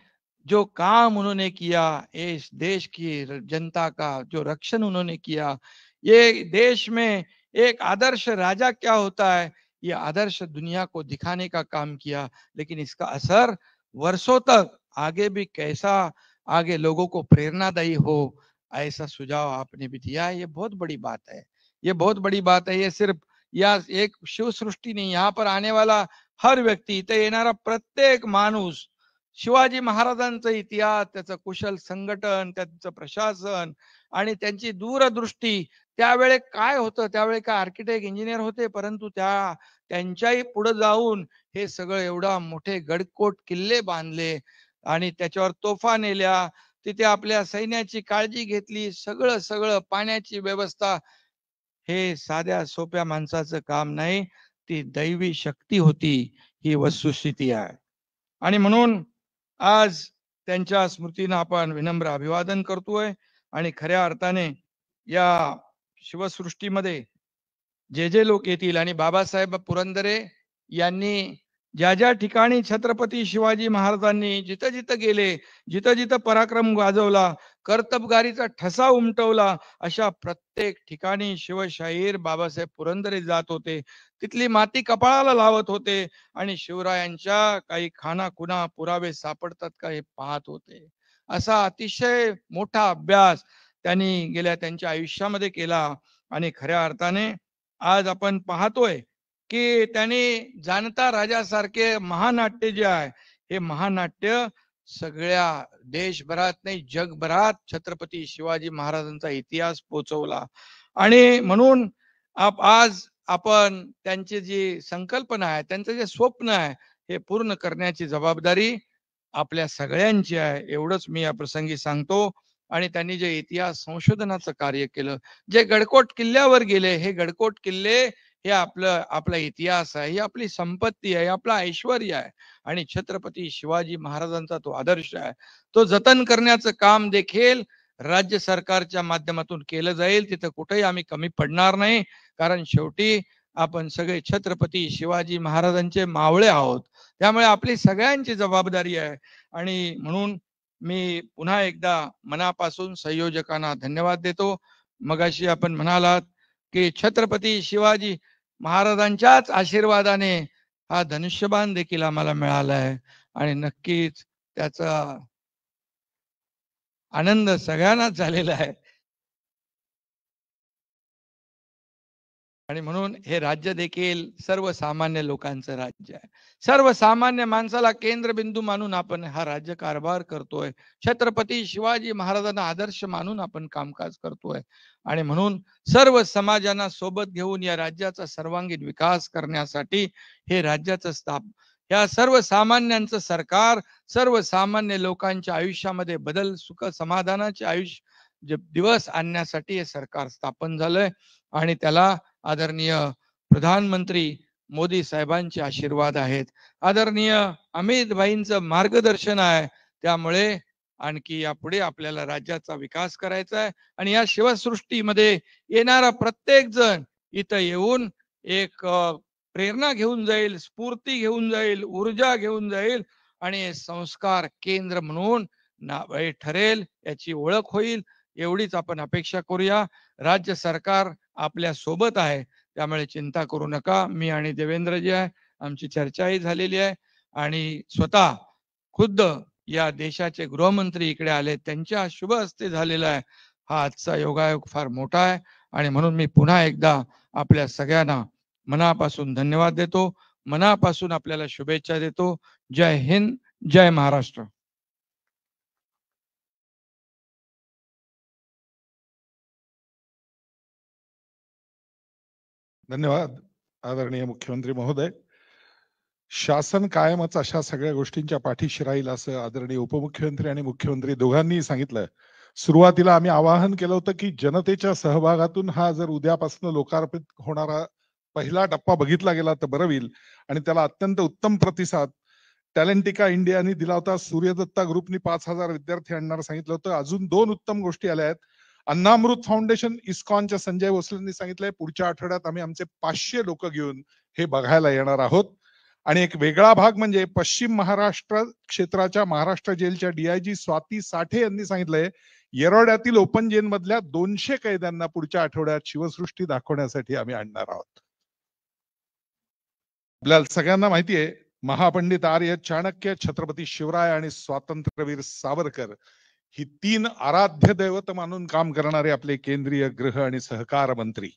जो काम उन्होंने किया, इस देश की जनता का जो रक्षण उन्होंने किया, ये देश में एक आदर्श राजा क्या होता है, ये आदर्श दुनिया को दिखाने का काम किया. लेकिन इसका असर वर्षों तक आगे भी कैसा आगे लोगों को प्रेरणादायी हो, ऐसा सुझाव आपने भी दिया है. ये बहुत बड़ी बात है, ये बहुत बड़ी बात है. ये सिर्फ या एक शिव सृष्टी नहीं, यहाँ पर आने वाला हर व्यक्ती, इथे येणारा प्रत्येक माणूस शिवाजी महाराजांचा इतिहास, त्याचं कुशल संघटन, त्यांचं प्रशासन आणि त्यांची दूरदृष्टी, त्यावेळे काय होतं, त्यावेळे काय आर्किटेक्ट इंजिनियर होते, परंतु त्यांच्याही पुढे जाऊन हे सगळं एवढा मोठे गडकोट किल्ले बांधले आणि त्याच्यावर तोफा नेल्या, तिथे आपल्या सैन्याची काळजी घेतली, सगळं सगळं पाण्याची व्यवस्था. हे साध्या सोप्या माणसाचं काम नाही, ती दैवी शक्ती होती, ही वस्तुस्थिती आहे. आणि म्हणून आज त्यांच्या स्मृतीनं आपण विनम्र अभिवादन करतोय. आणि खऱ्या अर्थाने या शिवसृष्टीमध्ये जे लोक येतील, आणि बाबासाहेब पुरंदरे यांनी ज्या ज्या ठिकाणी छत्रपती शिवाजी महाराजांनी जिथं जिथं गेले, जिथं जिथं पराक्रम गाजवला, कर्तबगारीचा ठसा उमटवला, अशा प्रत्येक ठिकाणी शिवशाहीर बाबासाहेब पुरंदरे जात होते, तिथली माती कपाळाला लावत होते आणि शिवरायांच्या काही खानाखुना पुरावे सापडतात का हे पाहत होते. असा अतिशय मोठा अभ्यास त्यांनी गेल्या त्यांच्या आयुष्यामध्ये केला. आणि खऱ्या अर्थाने आज आपण पाहतोय की त्यांनी जाणता राजासारखे महानाट्य जे आहे, हे महानाट्य सगळ्या देशभरात नाही जगभरात छत्रपती शिवाजी महाराजांचा इतिहास पोहोचवला. आणि म्हणून आज आपण त्यांची जी संकल्पना आहे, त्यांचं जे स्वप्न आहे, हे पूर्ण करण्याची जबाबदारी आपल्या सगळ्यांची आहे, एवढंच मी या प्रसंगी सांगतो. आणि त्यांनी जे इतिहास संशोधनाचं कार्य केलं, जे गडकोट किल्ल्यावर गेले, हे गडकोट किल्ले हे आपला इतिहास आहे, ही आपली संपत्ती आहे, आपला ऐश्वर्य आहे. आणि छत्रपती शिवाजी महाराजांचा तो आदर्श आहे, तो जतन करण्याचं काम देखील राज्य सरकारच्या माध्यमातून केलं जाईल. तिथं कुठेही आम्ही कमी पडणार नाही, कारण शेवटी आपण सगळे छत्रपती शिवाजी महाराजांचे मावळे आहोत. त्यामुळे आपली सगळ्यांची जबाबदारी आहे. आणि म्हणून मी पुन्हा एकदा मनापासून संयोजकांना धन्यवाद देतो. मगाशी आपण म्हणालात की छत्रपती शिवाजी महाराजांच्याच आशीर्वादाने हा धनुष्यबाण देखील आम्हाला मिळाला आहे, आणि नक्कीच त्याचा आनंद सगळ्यांनाच झालेला आहे. आणि म्हणून हे राज्य देखील सर्वसामान्य लोकांचं राज्य आहे. सर्वसामान्य माणसाला केंद्रबिंदू मानून आपण हा राज्य कारभार करतोय. छत्रपती शिवाजी महाराजांना आदर्श मानून आपण कामकाज करतोय. आणि म्हणून सर्व समाजांना सोबत घेऊन या राज्याचा सर्वांगीण विकास करण्यासाठी हे राज्याचं या सर्वसामान्यांचं सरकार, सर्वसामान्य लोकांच्या आयुष्यामध्ये बदल, सुख, समाधानाचे आयुष्य दिवस आणण्यासाठी हे सरकार स्थापन झालंय. आणि त्याला आदरणीय प्रधानमंत्री मोदी साहेबांचे आशीर्वाद आहेत. आदरणीय अमित भाईंचं मार्गदर्शन आहे. त्यामुळे आणखी यापुढे आपल्याला राज्याचा विकास करायचा आहे. आणि या शिवसृष्टीमध्ये येणारा प्रत्येक जण इथं येऊन एक प्रेरणा घेऊन जाईल, स्फूर्ती घेऊन जाईल, ऊर्जा घेऊन जाईल, आणि संस्कार केंद्र म्हणून ठरेल, याची ओळख होईल. एवढीच आपण अपेक्षा करूया. राज्य सरकार आपल्या सोबत आहे, त्यामुळे चिंता करू नका. मी आणि देवेंद्रजी आहे, आमची चर्चाही झालेली आहे. आणि स्वतः खुद्द या देशाचे गृहमंत्री इकडे आले, त्यांच्या शुभ हस्ते झालेला आहे. हा आजचा योगायोग फार मोठा आहे. आणि म्हणून मी पुन्हा एकदा आपल्या सगळ्यांना मनापासून धन्यवाद देतो, मनापासून आपल्याला शुभेच्छा देतो. जय हिंद, जय महाराष्ट्र. धन्यवाद आदरणीय मुख्यमंत्री महोदय. शासन कायमच अशा सगळ्या गोष्टींच्या पाठीशी राहील असं आदरणीय उपमुख्यमंत्री आणि मुख्यमंत्री दोघांनी सांगितलं. सुरुवातीला आम्ही आवाहन केलं होतं की जनतेच्या सहभागातून हा जर उद्यापासून लोकार्पित होणारा पहिला टप्पा बघितला गेला तर बरं होईल. आणि त्याला अत्यंत उत्तम प्रतिसाद टॅलेंटिका इंडियानी दिला होता. सूर्यदत्ता ग्रुपनी 5,000 विद्यार्थी आणणार सांगितलं होतं. अजून 2 उत्तम गोष्टी आल्या आहेत. अन्नामृत फाउंडेशन इस्कॉनच्या संजय भोसलेंनी सांगितलंय पुढच्या आठवड्यात आम्ही आमचे 500 लोक घेऊन हे बघायला येणार आहोत. आणि एक वेगळा भाग म्हणजे पश्चिम महाराष्ट्र क्षेत्राच्या महाराष्ट्र जेलच्या डीआयजी स्वाती साठे यांनी सांगितलंय येरवड्यातील ओपन जेल मधल्या 200 कैद्यांना पुढच्या आठवड्यात शिवसृष्टी दाखवण्यासाठी आम्ही आणणार आहोत. आपल्याला सगळ्यांना माहिती आहे महापंडित आर्य चाणक्य, छत्रपती शिवराय आणि स्वातंत्र्यवीर सावरकर ही 3 आराध्य दैवत मानून काम करणारे आपले केंद्रीय गृह आणि सहकार मंत्री.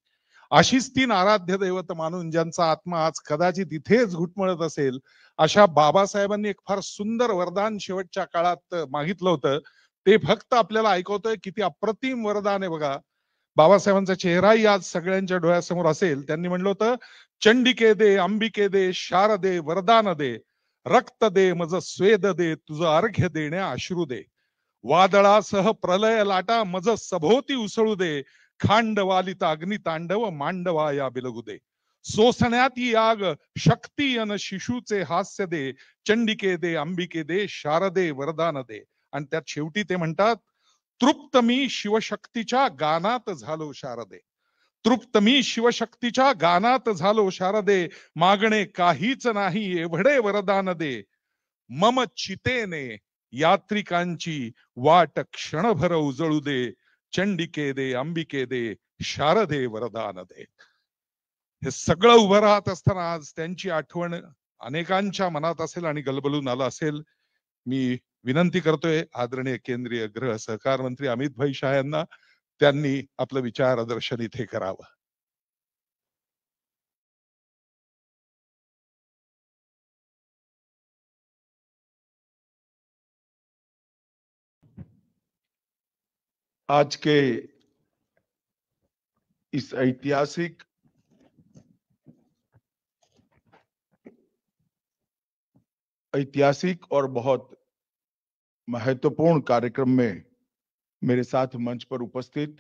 अशीच 3 आराध्य दैवत मानून ज्यांचा आत्मा आज कदाचित इथेच घुटमळत असेल, अशा बाबासाहेबांनी एक फार सुंदर वरदान शेवटच्या काळात मागितलं होतं. ते फक्त आपल्याला ऐकवतोय किती अप्रतिम वरदान आहे बघा. बाबासाहेबांचा चेहराही आज सगळ्यांच्या डोळ्यासमोर असेल. त्यांनी म्हणलं होतं, चंडिके दे, अंबिके दे, शारदे वरदान दे, रक्त दे मज स्वेद दे, तुझं अर्घ्य देण्या अश्रू दे, वादळासह प्रलय लाटा मज सभोवती उसळू दे, खांडवालित अग्नितांडव मांडवा या बिलगू दे, सोसण्यात ही आग शक्ती अन शिशूचे हास्य दे, चंडिके दे, अंबिके दे, शारदे वरदान दे. आणि त्यात शेवटी ते म्हणतात, तृप्त मी शिवशक्तीच्या गानात झालो शारदे, तृप्त मी शिवशक्तीच्या गानात झालो शारदे, मागणे काहीच नाही एवढे वरदान दे, मम चितेने यात्रिकांची वाट क्षणभर उजळू दे, चंडिके दे, अंबिके दे, शारदे वरदान दे. हे सगळं उभं राहत असताना आज त्यांची आठवण अनेकांच्या मनात असेल आणि गलबलून आलं असेल. मी विनंती करतोय आदरणीय केंद्रीय गृह सहकार मंत्री अमित भाई शाह यांना, त्यांनी आपलं विचार प्रदर्शन इथे करावं. आज के इस ऐतिहासिक और बहुत महत्वपूर्ण कार्यक्रम में मेरे साथ मंच पर उपस्थित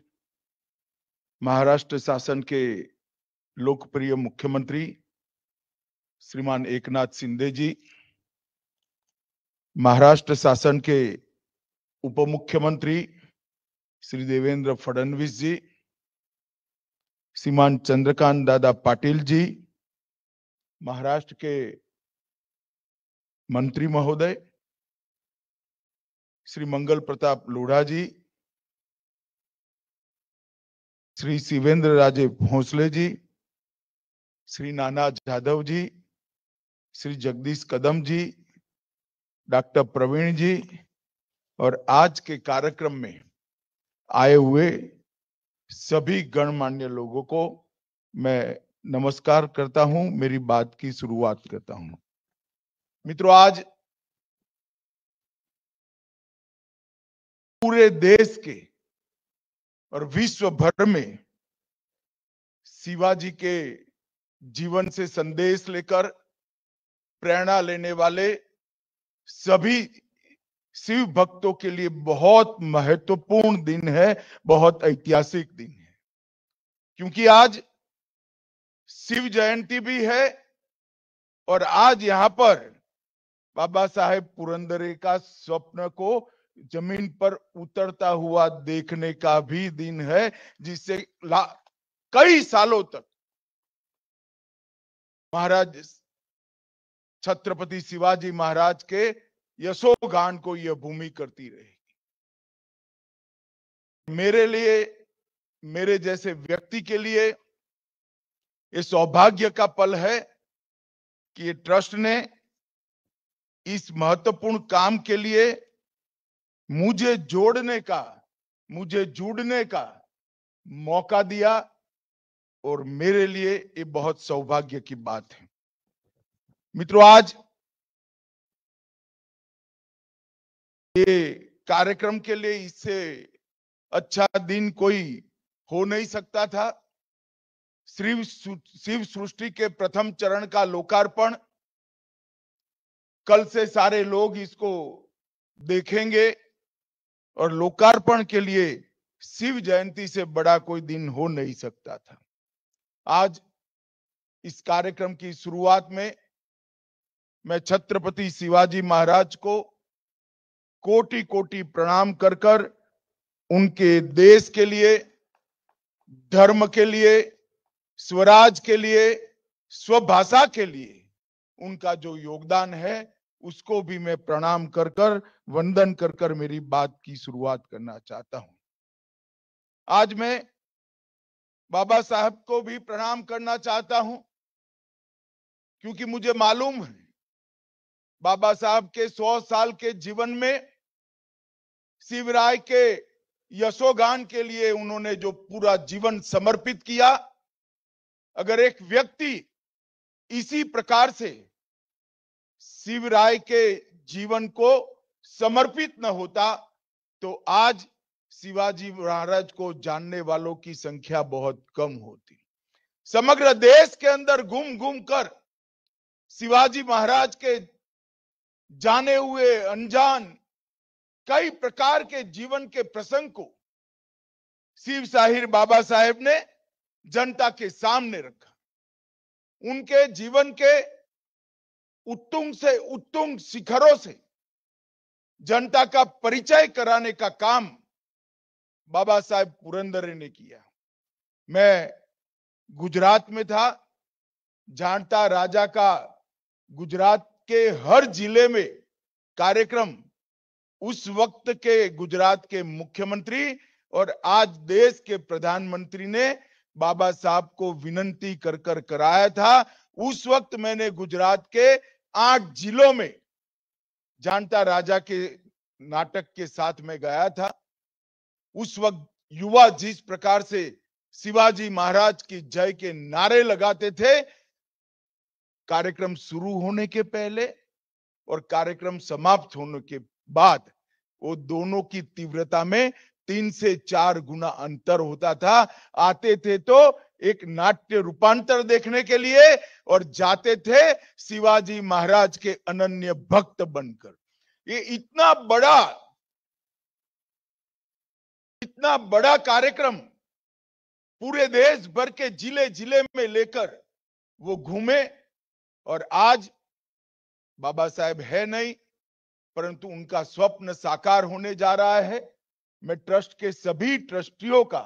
महाराष्ट्र शासन के लोकप्रिय मुख्यमंत्री श्रीमान एकनाथ शिंदे जी, महाराष्ट्र शासन के उप मुख्यमंत्री श्री देवेंद्र फडणवीस जी, श्रीमान चंद्रकांत दादा पाटिल जी, महाराष्ट्र के मंत्री महोदय श्री मंगल प्रताप लोढ़ा जी, श्री शिवेंद्र राजे भोसले जी, श्री नाना जाधव जी, श्री जगदीश कदम जी, डॉक्टर प्रवीण जी और आज के कार्यक्रम में आए हुए सभी गणमान्य लोगों को मैं नमस्कार करता हूं, मेरी बात की शुरुआत करता हूं। मित्रों, आज पूरे देश के और विश्व भर में शिवाजी के जीवन से संदेश लेकर प्रेरणा लेने वाले सभी शिव भक्तों के लिए बहुत महत्वपूर्ण दिन है, बहुत ऐतिहासिक दिन है, क्योंकि आज शिव जयंती भी है और आज यहां पर बाबा साहेब पुरंदरे का स्वप्न को जमीन पर उतरता हुआ देखने का भी दिन है, जिससे कई सालों तक महाराज छत्रपति शिवाजी महाराज के यशोगान को यह भूमि करती रहेगी। मेरे लिए, मेरे जैसे व्यक्ति के लिए ये सौभाग्य का पल है कि ये ट्रस्ट ने इस महत्वपूर्ण काम के लिए मुझे जुड़ने का मौका दिया और मेरे लिए ये बहुत सौभाग्य की बात है। मित्रों, आज ये कार्यक्रम के लिए इससे अच्छा दिन कोई हो नहीं सकता था। शिव सृष्टि के प्रथम चरण का लोकार्पण कल से सारे लोग इसको देखेंगे और लोकार्पण के लिए शिव जयंती से बड़ा कोई दिन हो नहीं सकता था। आज इस कार्यक्रम की शुरुआत में मैं छत्रपति शिवाजी महाराज को कोटि कोटि प्रणाम कर कर उनके देश के लिए, धर्म के लिए, स्वराज के लिए, स्वभाषा के लिए उनका जो योगदान है उसको भी मैं प्रणाम कर कर, वंदन कर कर मेरी बात की शुरुआत करना चाहता हूं। आज मैं बाबा साहब को भी प्रणाम करना चाहता हूं, क्योंकि मुझे मालूम है बाबा साहब के 100 साल के जीवन में शिवराय के यशोगान के लिए उन्होंने जो पूरा जीवन समर्पित किया, अगर एक व्यक्ति इसी प्रकार से शिवराय के जीवन को समर्पित न होता तो आज शिवाजी महाराज को जानने वालों की संख्या बहुत कम होती। समग्र देश के अंदर घूम घूम कर शिवाजी महाराज के जाने हुए अनजान कई प्रकार के जीवन के प्रसंग को शिव साहिर बाबा साहेब ने जनता के सामने रखा। उनके जीवन के उत्तुंग से उत्तुंग शिखरों से जनता का परिचय कराने का काम बाबा साहेब पुरंदरे ने किया। मैं गुजरात में था, जानता राजा का गुजरात के हर जिले में कार्यक्रम उस वक्त के गुजरात के मुख्यमंत्री और आज देश के प्रधानमंत्री ने बाबा साहब को विनंती कर कर कराया था। उस वक्त मैंने गुजरात के 8 जिलों में जानता राजा के नाटक के साथ में गया था। उस वक्त युवा जिस प्रकार से शिवाजी महाराज की जय के नारे लगाते थे, कार्यक्रम शुरू होने के पहले और कार्यक्रम समाप्त होने के बाद वो दोनों की तीव्रता में 3 से 4 गुना अंतर होता था। आते थे तो एक नाट्य रूपांतर देखने के लिए और जाते थे शिवाजी महाराज के अनन्य भक्त बनकर। ये इतना बड़ा कार्यक्रम पूरे देश भर के जिले जिले में लेकर वो घूमे और आज बाबा साहेब है नहीं, परंतु उनका स्वप्न साकार होने जा रहा है। मैं ट्रस्ट के सभी ट्रस्टियों का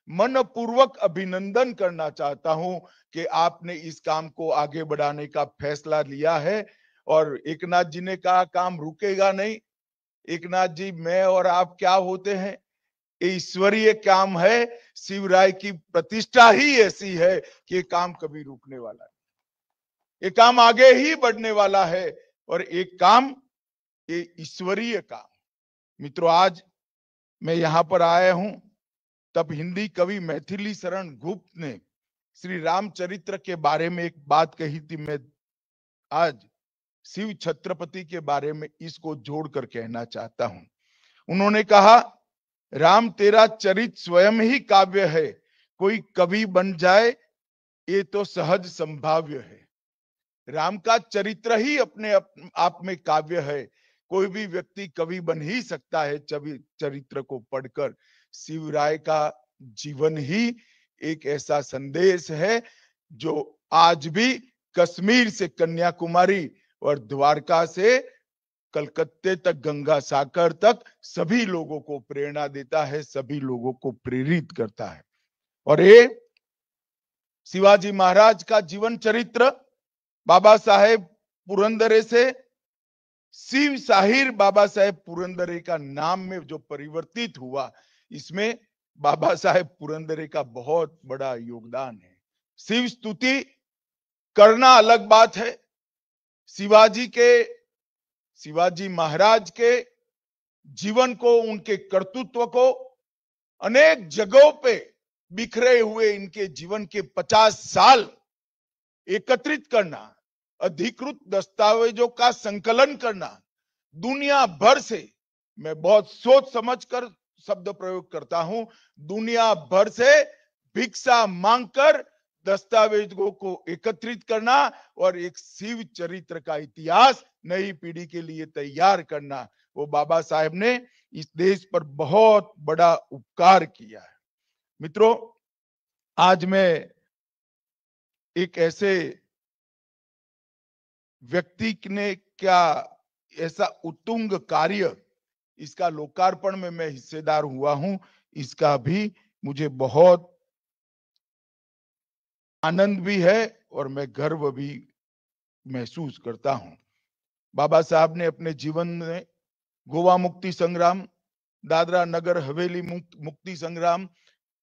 मनपूर्वक अभिनंदन करना चाहता हूं कि आपने इस काम को आगे बढ़ाने का फैसला लिया है। और एकनाथ जी ने कहा काम रुकेगा नहीं। एकनाथ जी, मैं और आप क्या होते हैं? ये ईश्वरीय काम है। शिवराय की प्रतिष्ठा ही ऐसी है कि ये काम कभी रुकने वाला नहीं, ये काम आगे ही बढ़ने वाला है। और एक काम, ये ईश्वरीय काम। मित्रों, आज मैं यहां पर आया हूं तब हिंदी कवि मैथिली शरण गुप्त ने श्री रामचरित्र के बारे में एक बात कही थी। मैं आज शिव छत्रपति के बारे में इसको जोड़कर कहना चाहता हूं। उन्होंने कहा, राम तेरा चरित स्वयं ही काव्य है, कोई कवि बन जाए ये तो सहज संभाव्य है। राम का चरित्र ही अपने आप में काव्य है। कोई भी व्यक्ति कवि बन ही सकता है चरित्र को पढ़कर। शिवराय का जीवन ही एक ऐसा संदेश है जो आज भी कश्मीर से कन्याकुमारी और द्वारका से कलकत्ते तक, गंगा सागर तक सभी लोगों को प्रेरणा देता है, सभी लोगों को प्रेरित करता है। और ये शिवाजी महाराज का जीवन चरित्र बाबा साहेब पुरंदरे से शिव साहिर बाबा साहेब पुरंदरे का नाम में जो परिवर्तित हुआ, इसमें बाबा साहेब पुरंदरे का बहुत बड़ा योगदान है। शिव स्तुति करना अलग बात है। शिवाजी महाराज के जीवन को, उनके कर्तृत्व को अनेक जगहों पे बिखरे हुए इनके जीवन के 50 साल एकत्रित करना, अधिकृत दस्तावेजों का संकलन करना, दुनिया भर से, मैं बहुत सोच समझकर शब्द प्रयोग करता हूं, दुनिया भर से भिक्षा मांगकर दस्तावेजों को एकत्रित करना और एक शिव चरित्र का इतिहास नई पीढ़ी के लिए तैयार करना, वो बाबा साहेब ने इस देश पर बहुत बड़ा उपकार किया है। मित्रों, आज मैं एक ऐसे व्यक्ति ने क्या ऐसा उत्तुंग कार्य, इसका लोकार्पण में मैं हिस्सेदार हुआ हूं, इसका भी मुझे बहुत आनंद भी है और मैं गर्व भी महसूस करता हूं। बाबा साहब ने अपने जीवन में गोवा मुक्ति संग्राम, दादरा नगर हवेली मुक्ति संग्राम,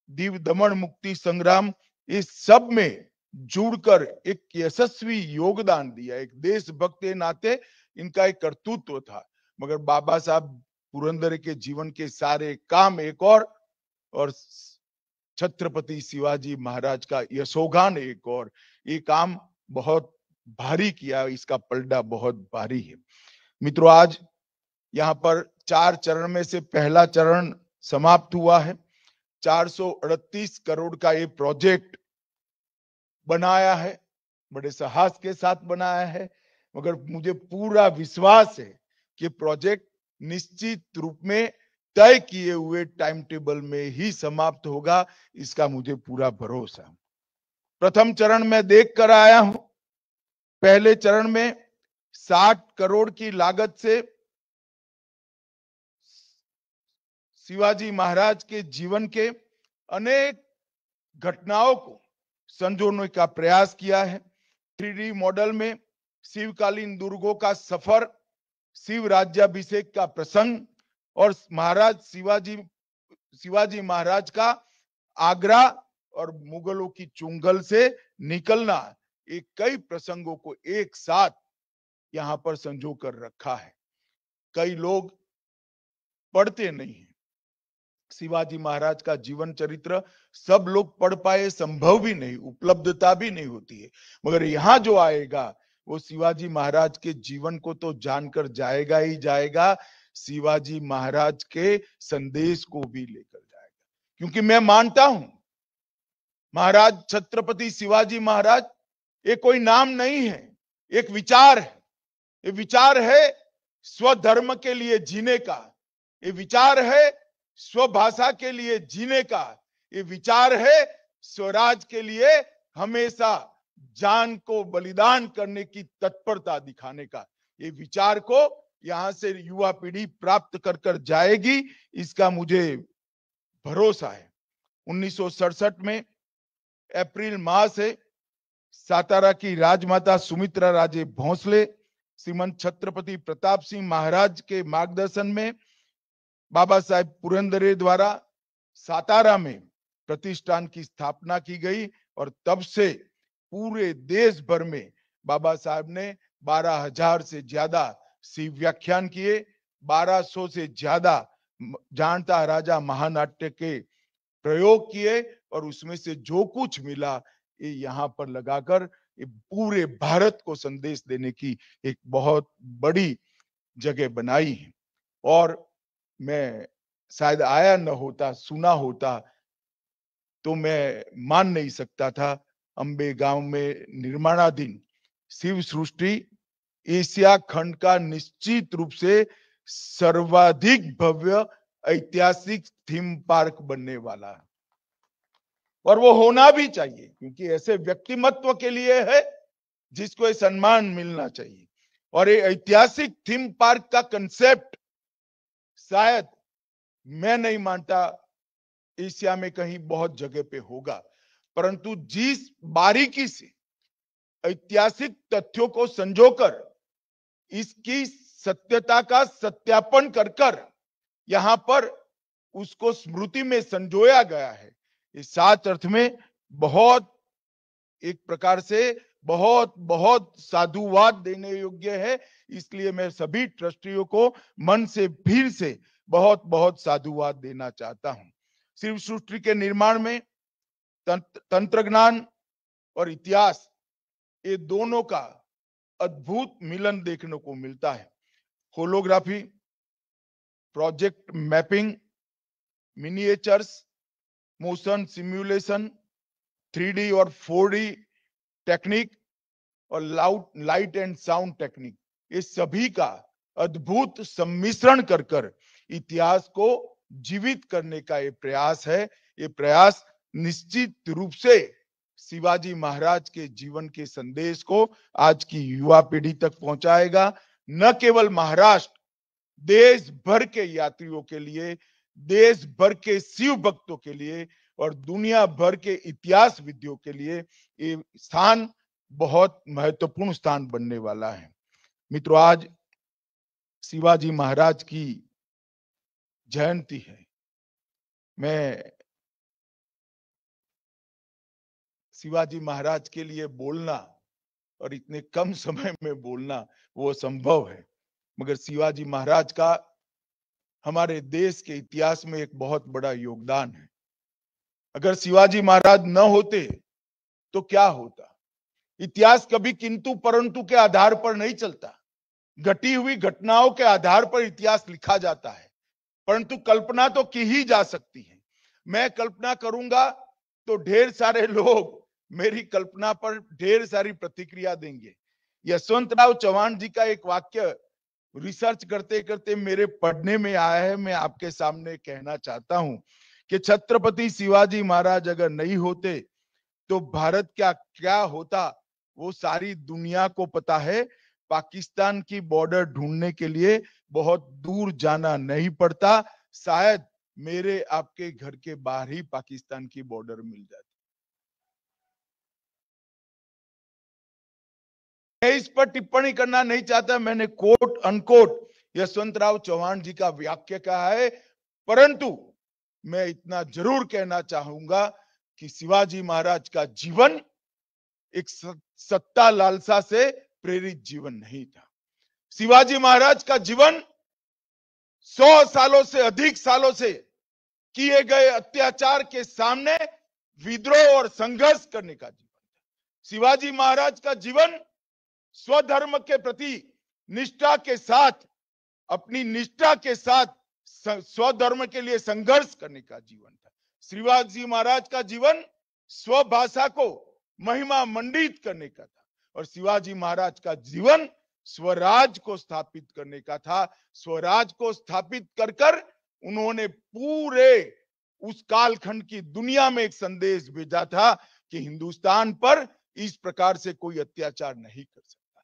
दीव दमन मुक्ति संग्राम, इस सब में जुड़कर एक यशस्वी योगदान दिया। एक देशभक्त के नाते इनका एक कर्तृत्व था। मगर बाबा साहब पुरंदरे के जीवन के सारे काम एक और छत्रपति शिवाजी महाराज का यशोगान एक और, ये काम बहुत भारी किया, इसका पलड़ा बहुत भारी है। मित्रों, आज यहाँ पर 4 चरण में से पहला चरण समाप्त हुआ है। 438 करोड़ का ये प्रोजेक्ट बनाया है, बड़े साहस के साथ बनाया है। मगर मुझे पूरा विश्वास है कि प्रोजेक्ट निश्चित रूप में तय किए हुए टाइम टेबल में ही समाप्त होगा, इसका मुझे पूरा भरोसा। प्रथम चरण में देख कर आया हूं। पहले चरण में 60 करोड़ की लागत से शिवाजी महाराज के जीवन के अनेक घटनाओं को संजोने का प्रयास किया है। 3D मॉडल में शिवकालीन दुर्गों का सफर, शिव राज्याभिषेक का प्रसंग और महाराज शिवाजी महाराज का आगरा और मुगलों की चुंगल से निकलना, एक कई प्रसंगों को एक साथ यहां पर संजो कर रखा है। कई लोग पढ़ते नहीं है शिवाजी महाराज का जीवन चरित्र, सब लोग पढ़ पाए संभव भी नहीं, उपलब्धता भी नहीं होती है। मगर यहां जो आएगा वो शिवाजी महाराज के जीवन को तो जानकर जाएगा ही जाएगा, शिवाजी महाराज के संदेश को भी लेकर जाएगा। क्योंकि मैं मानता हूं महाराज छत्रपति शिवाजी महाराज ये कोई नाम नहीं है, एक विचार है। ये विचार है स्वधर्म के लिए जीने का, ये विचार है स्वभाषा के लिए जीने का, ये विचार है स्वराज के लिए हमेशा जान को बलिदान करने की तत्परता दिखाने का। ये विचार को यहाँ से युवा पीढ़ी प्राप्त कर कर जाएगी, इसका मुझे भरोसा है। 1967 में अप्रैल माह से सातारा की राजमाता सुमित्रा राजे भोंसले श्रीमंत छत्रपति प्रताप सिंह महाराज के मार्गदर्शन में बाबा साहेब पुरंदरे द्वारा सातारा में प्रतिष्ठान की स्थापना की गई और तब से पूरे देश भर में बाबा साहेब ने 12,000 से ज्यादा शिव व्याख्यान किए, 1200 से ज्यादा जानता राजा महानाट्य के प्रयोग किए और उसमें से जो कुछ मिला ये यहाँ पर लगाकर ये पूरे भारत को संदेश देने की एक बहुत बड़ी जगह बनाई है। और मैं शायद आया न होता, सुना होता तो मैं मान नहीं सकता था। अंबे गांव में निर्माणाधीन शिव सृष्टि एशिया खंड का निश्चित रूप से सर्वाधिक भव्य ऐतिहासिक थीम पार्क बनने वाला है और वो होना भी चाहिए, क्योंकि ऐसे व्यक्तिमत्व के लिए है जिसको ये सम्मान मिलना चाहिए। और ये ऐतिहासिक थीम पार्क का कंसेप्ट शायद मैं नहीं मानता एशिया में कहीं बहुत जगह पे होगा, परंतु जिस बारीकी से ऐतिहासिक तथ्यों को संजोकर इसकी सत्यता का सत्यापन कर कर यहाँ पर उसको स्मृति में संजोया गया है, इस सात अर्थ में बहुत एक प्रकार से बहुत बहुत साधुवाद देने योग्य है। इसलिए मैं सभी ट्रस्टियों को मन से फिर से बहुत बहुत साधुवाद देना चाहता हूं। शिव सृष्टि के निर्माण में तंत्र ज्ञान और इतिहास ये दोनों का अद्भुत मिलन देखने को मिलता है। Holography, project mapping, miniatures, motion simulation, 3D और 4D टेक्निक और लाइट एंड साउंड टेक्निक, ये सभी का अद्भुत सम्मिश्रण कर कर इतिहास को जीवित करने का ये प्रयास है। ये प्रयास निश्चित रूप से शिवाजी महाराज के जीवन के संदेश को आज की युवा पीढ़ी तक पहुंचाएगा। न केवल महाराष्ट्र, देश भर के यात्रियों के लिए, देश भर के शिव भक्तों के लिए और दुनिया भर के इतिहास विदों के लिए ये स्थान बहुत महत्वपूर्ण स्थान बनने वाला है। मित्रों, आज शिवाजी महाराज की जयंती है। मैं शिवाजी महाराज के लिए बोलना और इतने कम समय में बोलना वो संभव है, मगर शिवाजी महाराज का हमारे देश के इतिहास में एक बहुत बड़ा योगदान है। अगर शिवाजी महाराज न होते तो क्या होता? इतिहास कभी किंतु परंतु के आधार पर नहीं चलता। घटी हुई घटनाओं के आधार पर इतिहास लिखा जाता है, परंतु कल्पना तो की ही जा सकती है। मैं कल्पना करूंगा तो ढेर सारे लोग मेरी कल्पना पर ढेर सारी प्रतिक्रिया देंगे। यशवंतराव चौहान जी का एक वाक्य रिसर्च करते करते मेरे पढ़ने में आया है, मैं आपके सामने कहना चाहता हूं कि छत्रपति शिवाजी महाराज अगर नहीं होते तो भारत क्या होता वो सारी दुनिया को पता है। पाकिस्तान की बॉर्डर ढूंढने के लिए बहुत दूर जाना नहीं पड़ता, शायद मेरे आपके घर के बाहर ही पाकिस्तान की बॉर्डर मिल जाती। मैं इस पर टिप्पणी करना नहीं चाहता, मैंने कोट अनकोट यशवंतराव चौहान जी का वाक्य कहा है, परंतु मैं इतना जरूर कहना चाहूंगा कि शिवाजी महाराज का जीवन एक सत्ता लालसा से प्रेरित जीवन नहीं था। शिवाजी महाराज का जीवन 100 सालों से अधिक सालों से किए गए अत्याचार के सामने विद्रोह और संघर्ष करने का जीवन था। शिवाजी महाराज का जीवन स्वधर्म के प्रति निष्ठा के साथ, अपनी निष्ठा के साथ स्वधर्म के लिए संघर्ष करने का जीवन था। शिवाजी महाराज का जीवन स्वभाषा को महिमा मंडित करने का था और शिवाजी महाराज का जीवन स्वराज को स्थापित करने का था। स्वराज को स्थापित कर कर उन्होंने पूरे उस कालखंड की दुनिया में एक संदेश भेजा था कि हिंदुस्तान पर इस प्रकार से कोई अत्याचार नहीं कर सकता।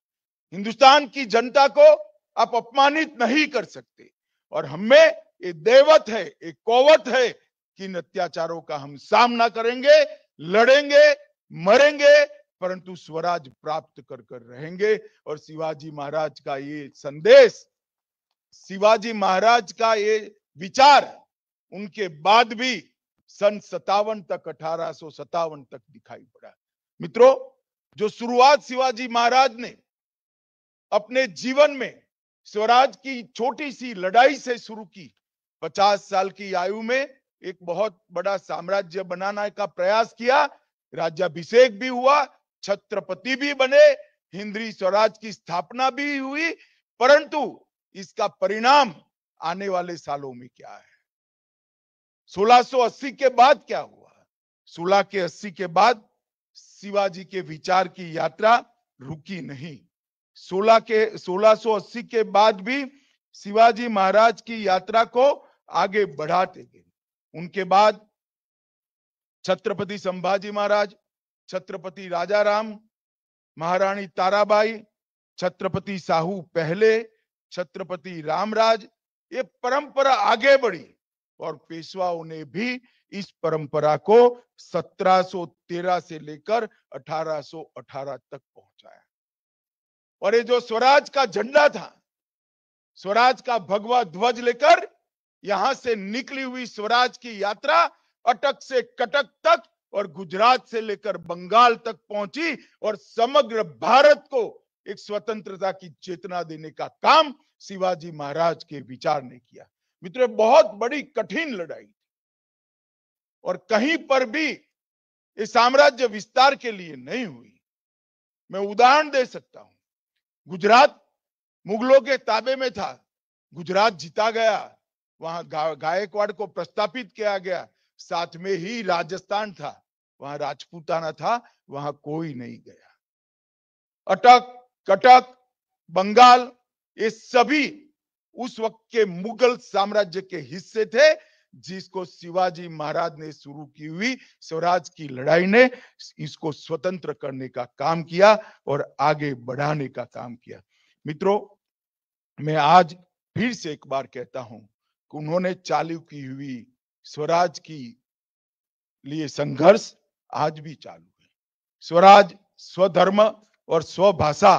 हिंदुस्तान की जनता को आप अपमानित नहीं कर सकते। और हमें ये दैवत है, एक कौवत है कि इन अत्याचारों का हम सामना करेंगे, लड़ेंगे, मरेंगे, परंतु स्वराज प्राप्त कर कर रहेंगे। और शिवाजी महाराज का ये संदेश, शिवाजी महाराज का ये विचार उनके बाद भी सन 57 तक, 1857 तक दिखाई पड़ा। मित्रों, जो शुरुआत शिवाजी महाराज ने अपने जीवन में स्वराज की छोटी सी लड़ाई से शुरू की, 50 साल की आयु में एक बहुत बड़ा साम्राज्य बनाने का प्रयास किया, राज्याभिषेक भी हुआ, छत्रपति भी बने, हिंदवी स्वराज की स्थापना भी हुई, परंतु इसका परिणाम आने वाले सालों में क्या है? 1680 के बाद क्या हुआ? 1680 के बाद शिवाजी के विचार की यात्रा रुकी नहीं। 1680 के बाद भी शिवाजी महाराज की यात्रा को आगे बढ़ाते गए। उनके बाद छत्रपति संभाजी महाराज, छत्रपति राजाराम, महारानी ताराबाई, छत्रपति साहू पहले, छत्रपति रामराज, ये परंपरा आगे बढ़ी और पेशवाओं ने भी इस परंपरा को 1713 से लेकर 1818 तक पहुंचाया। और ये जो स्वराज का झंडा था, स्वराज का भगवा ध्वज लेकर यहां से निकली हुई स्वराज की यात्रा अटक से कटक तक और गुजरात से लेकर बंगाल तक पहुंची और समग्र भारत को एक स्वतंत्रता की चेतना देने का काम शिवाजी महाराज के विचार ने किया। मित्रों, बहुत बड़ी कठिन लड़ाई थी और कहीं पर भी ये साम्राज्य विस्तार के लिए नहीं हुई। मैं उदाहरण दे सकता हूं, गुजरात मुगलों के ताबे में था, गुजरात जीता गया, वहां गायकवाड़ को प्रस्तापित किया गया, साथ में ही राजस्थान था, वहां राजपूताना था, वहां कोई नहीं गया। अटक, कटक, बंगाल, ये सभी उस वक्त के मुगल साम्राज्य के हिस्से थे, जिसको शिवाजी महाराज ने शुरू की हुई स्वराज की लड़ाई ने इसको स्वतंत्र करने का काम किया और आगे बढ़ाने का काम किया। मित्रों, मैं आज फिर से एक बार कहता हूं कि उन्होंने चालू की हुई स्वराज की लिए संघर्ष आज भी चालू है। स्वराज, स्वधर्म और स्वभाषा,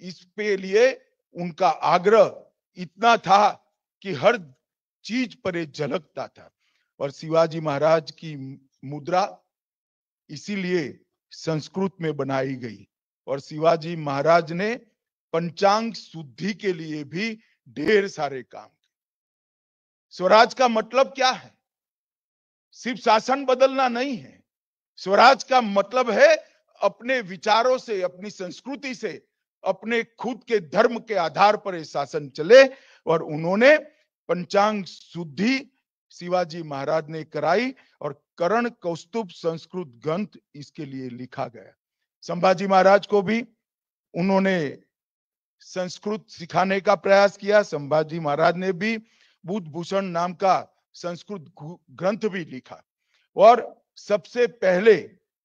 इस पे लिए उनका आग्रह इतना था कि हर चीज पर झलकता था। और शिवाजी महाराज की मुद्रा इसीलिए संस्कृत में बनाई गई और शिवाजी महाराज ने पंचांग शुद्धि के लिए भी ढेर सारे काम किए। स्वराज का मतलब क्या है? सिर्फ शासन बदलना नहीं है। स्वराज का मतलब है अपने विचारों से, अपनी संस्कृति से, अपने खुद के धर्म के आधार पर शासन चले। और उन्होंने पंचांग शुद्धि शिवाजी महाराज ने कराई और करण कौस्तुभ संस्कृत ग्रंथ इसके लिए लिखा गया। संभाजी महाराज को भी उन्होंने संस्कृत सिखाने का प्रयास किया। संभाजी महाराज ने भी बुद्ध भूषण नाम का संस्कृत ग्रंथ भी लिखा और सबसे पहले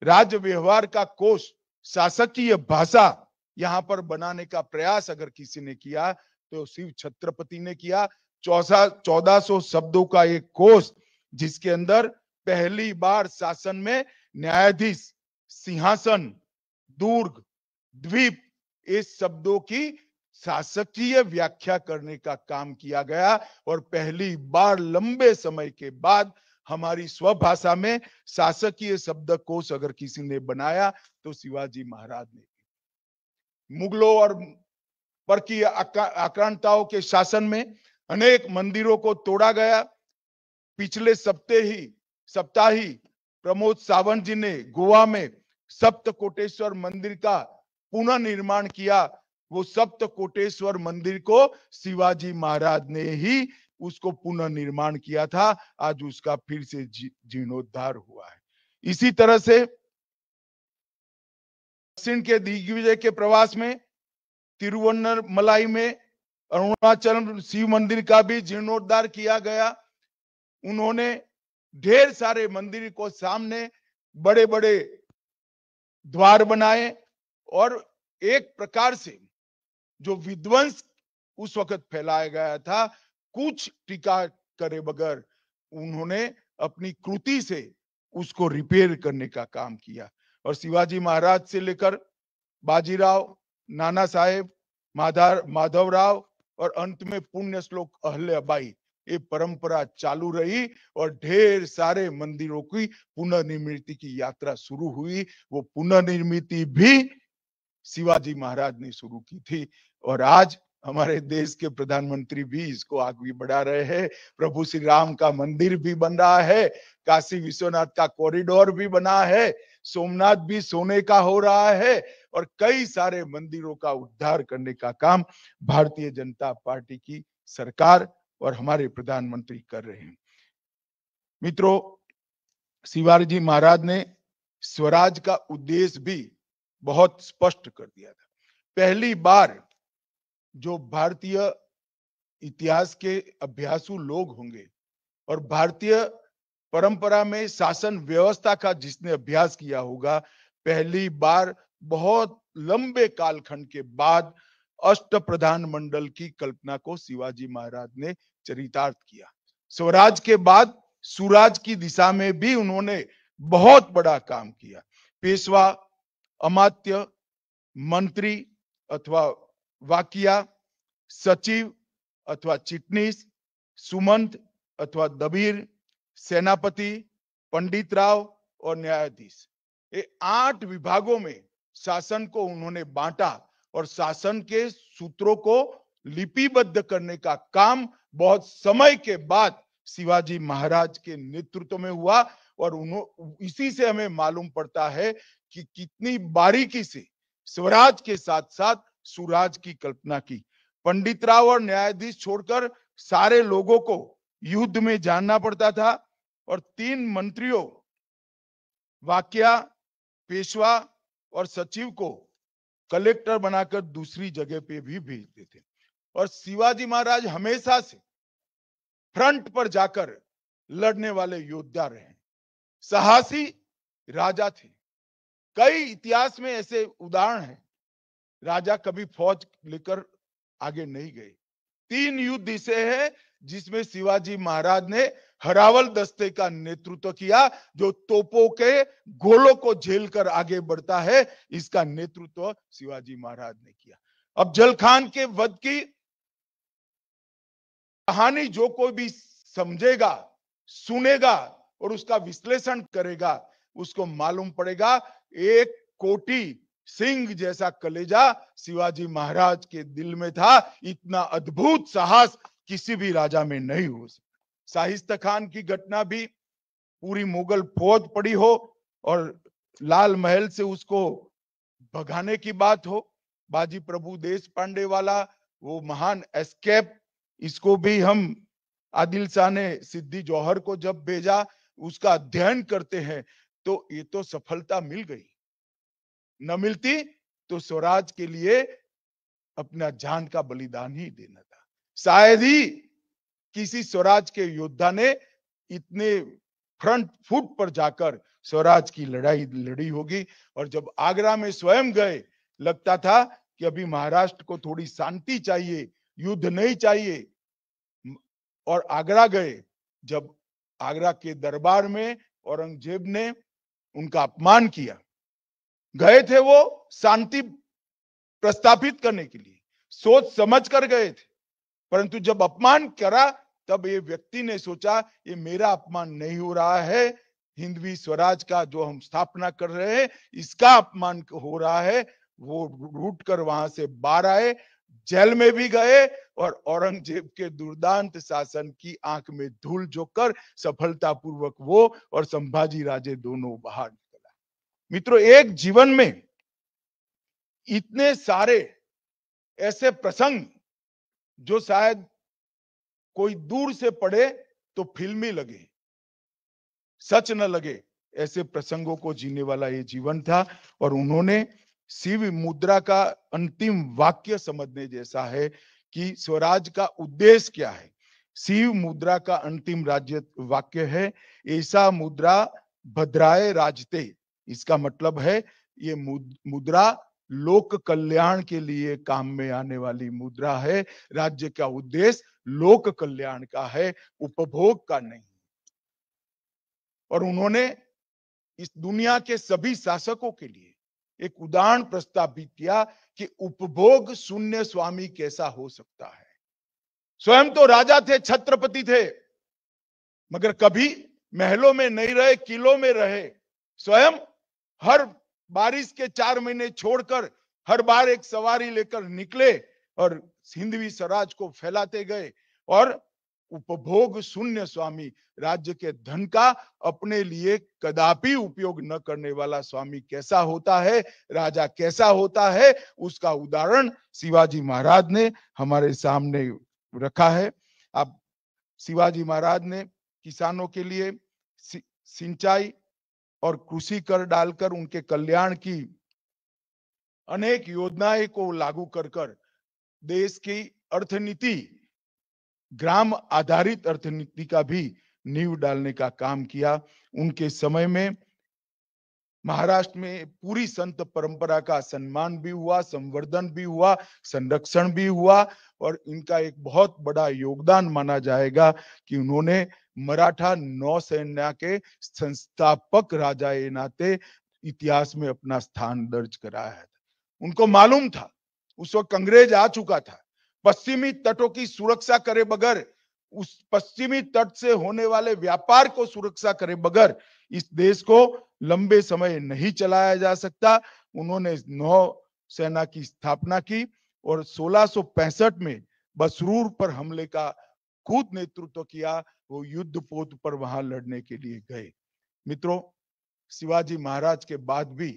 राज्य व्यवहार का कोश, शासकीय भाषा यहां पर बनाने का प्रयास अगर किसी ने किया तो शिव छत्रपति ने किया। 1400 शब्दों का एक कोश, जिसके अंदर पहली बार शासन में न्यायाधीश, सिंहासन, दुर्ग, द्वीप, इस शब्दों की शासकीय व्याख्या करने का काम किया गया। और पहली बार लंबे समय के बाद हमारी स्वभाषा में शासकीय शब्दकोश अगर किसी ने बनाया तो शिवाजी महाराज ने। मुगलों और परकीय आक्रांताओं के शासन में अनेक मंदिरों को तोड़ा गया। पिछले सप्ताह ही प्रमोद सावंत जी ने गोवा में सप्तकोटेश्वर मंदिर का पुनः निर्माण किया। वो सप्तकोटेश्वर मंदिर को शिवाजी महाराज ने ही उसको पुनः निर्माण किया था। आज उसका फिर से जीर्णोद्धार हुआ है। इसी तरह से दक्षिण के दिग्विजय के प्रवास में तिरुवन्नमलाई में अरुणाचल शिव मंदिर का भी जीर्णोद्धार किया गया। उन्होंने ढेर सारे मंदिर को सामने बड़े बड़े द्वार बनाए और एक प्रकार से जो विध्वंस उस वक्त फैलाया गया था, कुछ टीका करे बगैर उन्होंने अपनी कृति से उसको रिपेयर करने का काम किया। और शिवाजी महाराज से लेकर बाजीराव, नाना साहेब, माधवराव और अंत में पुण्य श्लोक अहल्याबाई, ये परंपरा चालू रही और ढेर सारे मंदिरों की पुनर्निर्मिति की यात्रा शुरू हुई। वो पुनर्निर्मिति भी शिवाजी महाराज ने शुरू की थी और आज हमारे देश के प्रधानमंत्री भी इसको आगे बढ़ा रहे हैं। प्रभु श्री राम का मंदिर भी बन रहा है, काशी विश्वनाथ का कॉरिडोर भी बना है, सोमनाथ भी सोने का हो रहा है और कई सारे मंदिरों का उद्धार करने का काम भारतीय जनता पार्टी की सरकार और हमारे प्रधानमंत्री कर रहे हैं। मित्रों, शिवाजी महाराज ने स्वराज का उद्देश्य भी बहुत स्पष्ट कर दिया था। पहली बार जो भारतीय इतिहास के अभ्यासु लोग होंगे और भारतीय परंपरा में शासन व्यवस्था का जिसने अभ्यास किया होगा, पहली बार बहुत लंबे कालखंड के बाद अष्ट प्रधान मंडल की कल्पना को शिवाजी महाराज ने चरितार्थ किया। स्वराज के बाद सुराज की दिशा में भी उन्होंने बहुत बड़ा काम किया। पेशवा, अमात्य, मंत्री अथवा वाकिया, सचिव अथवा चिटनीस, सुमंत अथवा दबीर, सेनापति, पंडित राव और न्यायाधीश, ये 8 विभागों में शासन को उन्होंने बांटा और शासन के सूत्रों को लिपिबद्ध करने का काम बहुत समय के बाद शिवाजी महाराज के नेतृत्व में हुआ। और इसी से हमें मालूम पड़ता है कि कितनी बारीकी से स्वराज के साथ साथ सुराज की कल्पना की। पंडित राव और न्यायाधीश छोड़कर सारे लोगों को युद्ध में जानना पड़ता था और 3 मंत्रियों वाकिया, पेशवा और सचिव को कलेक्टर बनाकर दूसरी जगह पे भी भेजते थे। और शिवाजी महाराज हमेशा से फ्रंट पर जाकर लड़ने वाले योद्धा रहे, साहसी राजा थे। कई इतिहास में ऐसे उदाहरण हैं, राजा कभी फौज लेकर आगे नहीं गए। 3 युद्ध ऐसे है जिसमें शिवाजी महाराज ने हरावल दस्ते का नेतृत्व किया, जो तोपों के गोलों को झेलकर आगे बढ़ता है, इसका नेतृत्व शिवाजी महाराज ने किया। अब जलखान के वध की कहानी जो कोई भी समझेगा, सुनेगा और उसका विश्लेषण करेगा, उसको मालूम पड़ेगा 1 कोटि सिंह जैसा कलेजा शिवाजी महाराज के दिल में था। इतना अद्भुत साहस किसी भी राजा में नहीं हो सकता। शाहिस्ता खान की घटना भी, पूरी मुगल फौज पड़ी हो और लाल महल से उसको भगाने की बात हो, बाजी प्रभु देश पांडे वाला वो महान एस्केप, इसको भी हम आदिल शाह ने सिद्दी जौहर को जब भेजा, उसका अध्ययन करते हैं तो ये तो सफलता मिल गई। न मिलती तो स्वराज के लिए अपना जान का बलिदान ही देना था। शायद ही किसी स्वराज के योद्धा ने इतने फ्रंट फुट पर जाकर स्वराज की लड़ाई लड़ी होगी। और जब आगरा में स्वयं गए, लगता था कि अभी महाराष्ट्र को थोड़ी शांति चाहिए, युद्ध नहीं चाहिए। और आगरा गए, जब आगरा के दरबार में औरंगजेब ने उनका अपमान किया, गए थे वो शांति प्रस्तापित करने के लिए, सोच समझ कर गए थे, परंतु जब अपमान करा तब ये व्यक्ति ने सोचा ये मेरा अपमान नहीं हो रहा है, हिंदवी स्वराज का जो हम स्थापना कर रहे हैं इसका अपमान हो रहा है। वो रूट कर वहां से बाहर आए, जेल में भी गए और औरंगजेब के दुर्दांत शासन की आंख में धूल झोंककर सफलतापूर्वक वो और संभाजी राजे दोनों बाहर निकला। मित्रों, एक जीवन में इतने सारे ऐसे प्रसंग जो शायद कोई दूर से पढ़े तो फिल्मी लगे, सच न लगे, ऐसे प्रसंगों को जीने वाला ये जीवन था। और उन्होंने शिव मुद्रा का अंतिम वाक्य समझने जैसा है कि स्वराज का उद्देश्य क्या है। शिव मुद्रा का अंतिम राज्य वाक्य है, ऐसा मुद्रा भद्राए राजते। इसका मतलब है ये मुद्रा लोक कल्याण के लिए काम में आने वाली मुद्रा है। राज्य का उद्देश्य लोक कल्याण का है, उपभोग का नहीं। और उन्होंने इस दुनिया के सभी शासकों के लिए एक उदाहरण प्रस्तावित किया कि उपभोग शून्य स्वामी कैसा हो सकता है। स्वयं तो राजा थे, छत्रपति थे, मगर कभी महलों में नहीं रहे, किलों में रहे। स्वयं हर बारिश के 4 महीने छोड़कर हर बार एक सवारी लेकर निकले और हिंदवी स्वराज को फैलाते गए। और उपभोग शून्य स्वामी, राज्य के धन का अपने लिए कदापि उपयोग न करने वाला स्वामी कैसा होता है, राजा कैसा होता है, उसका उदाहरण शिवाजी महाराज ने हमारे सामने रखा है। अब शिवाजी महाराज ने किसानों के लिए सिंचाई और कृषि कर डालकर उनके कल्याण की अनेक योजनाएं को लागू कर देश की अर्थनीति, ग्राम आधारित अर्थनीति का भी नींव डालने का काम किया। उनके समय में महाराष्ट्र में पूरी संत परंपरा का सम्मान भी हुआ, संवर्धन भी हुआ, संरक्षण भी हुआ। और इनका एक बहुत बड़ा योगदान माना जाएगा कि उन्होंने मराठा नौसेना के संस्थापक राजा के नाते इतिहास में अपना स्थान दर्ज कराया है। उनको मालूम था उस वक्त अंग्रेज आ चुका था, पश्चिमी तटों की सुरक्षा करे बगैर, उस पश्चिमी तट से होने वाले व्यापार को सुरक्षा करे बगैर इस देश को लंबे समय नहीं चलाया जा सकता। उन्होंने नौसेना की स्थापना की और 1665 में बसरूर पर हमले का खुद नेतृत्व किया। वो युद्ध पोत पर वहां लड़ने के लिए गए। मित्रों, शिवाजी महाराज के बाद भी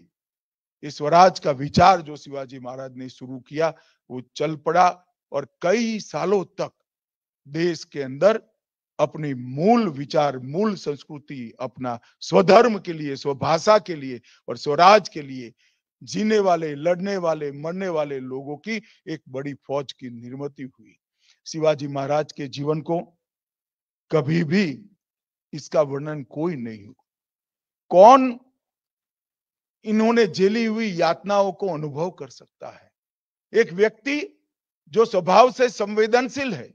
ये स्वराज का विचार जो शिवाजी महाराज ने शुरू किया वो चल पड़ा और कई सालों तक देश के अंदर अपनी मूल विचार, मूल संस्कृति, अपना स्वधर्म के लिए, स्वभाषा के लिए और स्वराज के लिए जीने वाले, लड़ने वाले, मरने वाले लोगों की एक बड़ी फौज की निर्मित हुई। शिवाजी महाराज के जीवन को कभी भी इसका वर्णन कोई नहीं हो। कौन इन्होंने झेली हुई यातनाओं को अनुभव कर सकता है? एक व्यक्ति जो स्वभाव से संवेदनशील है,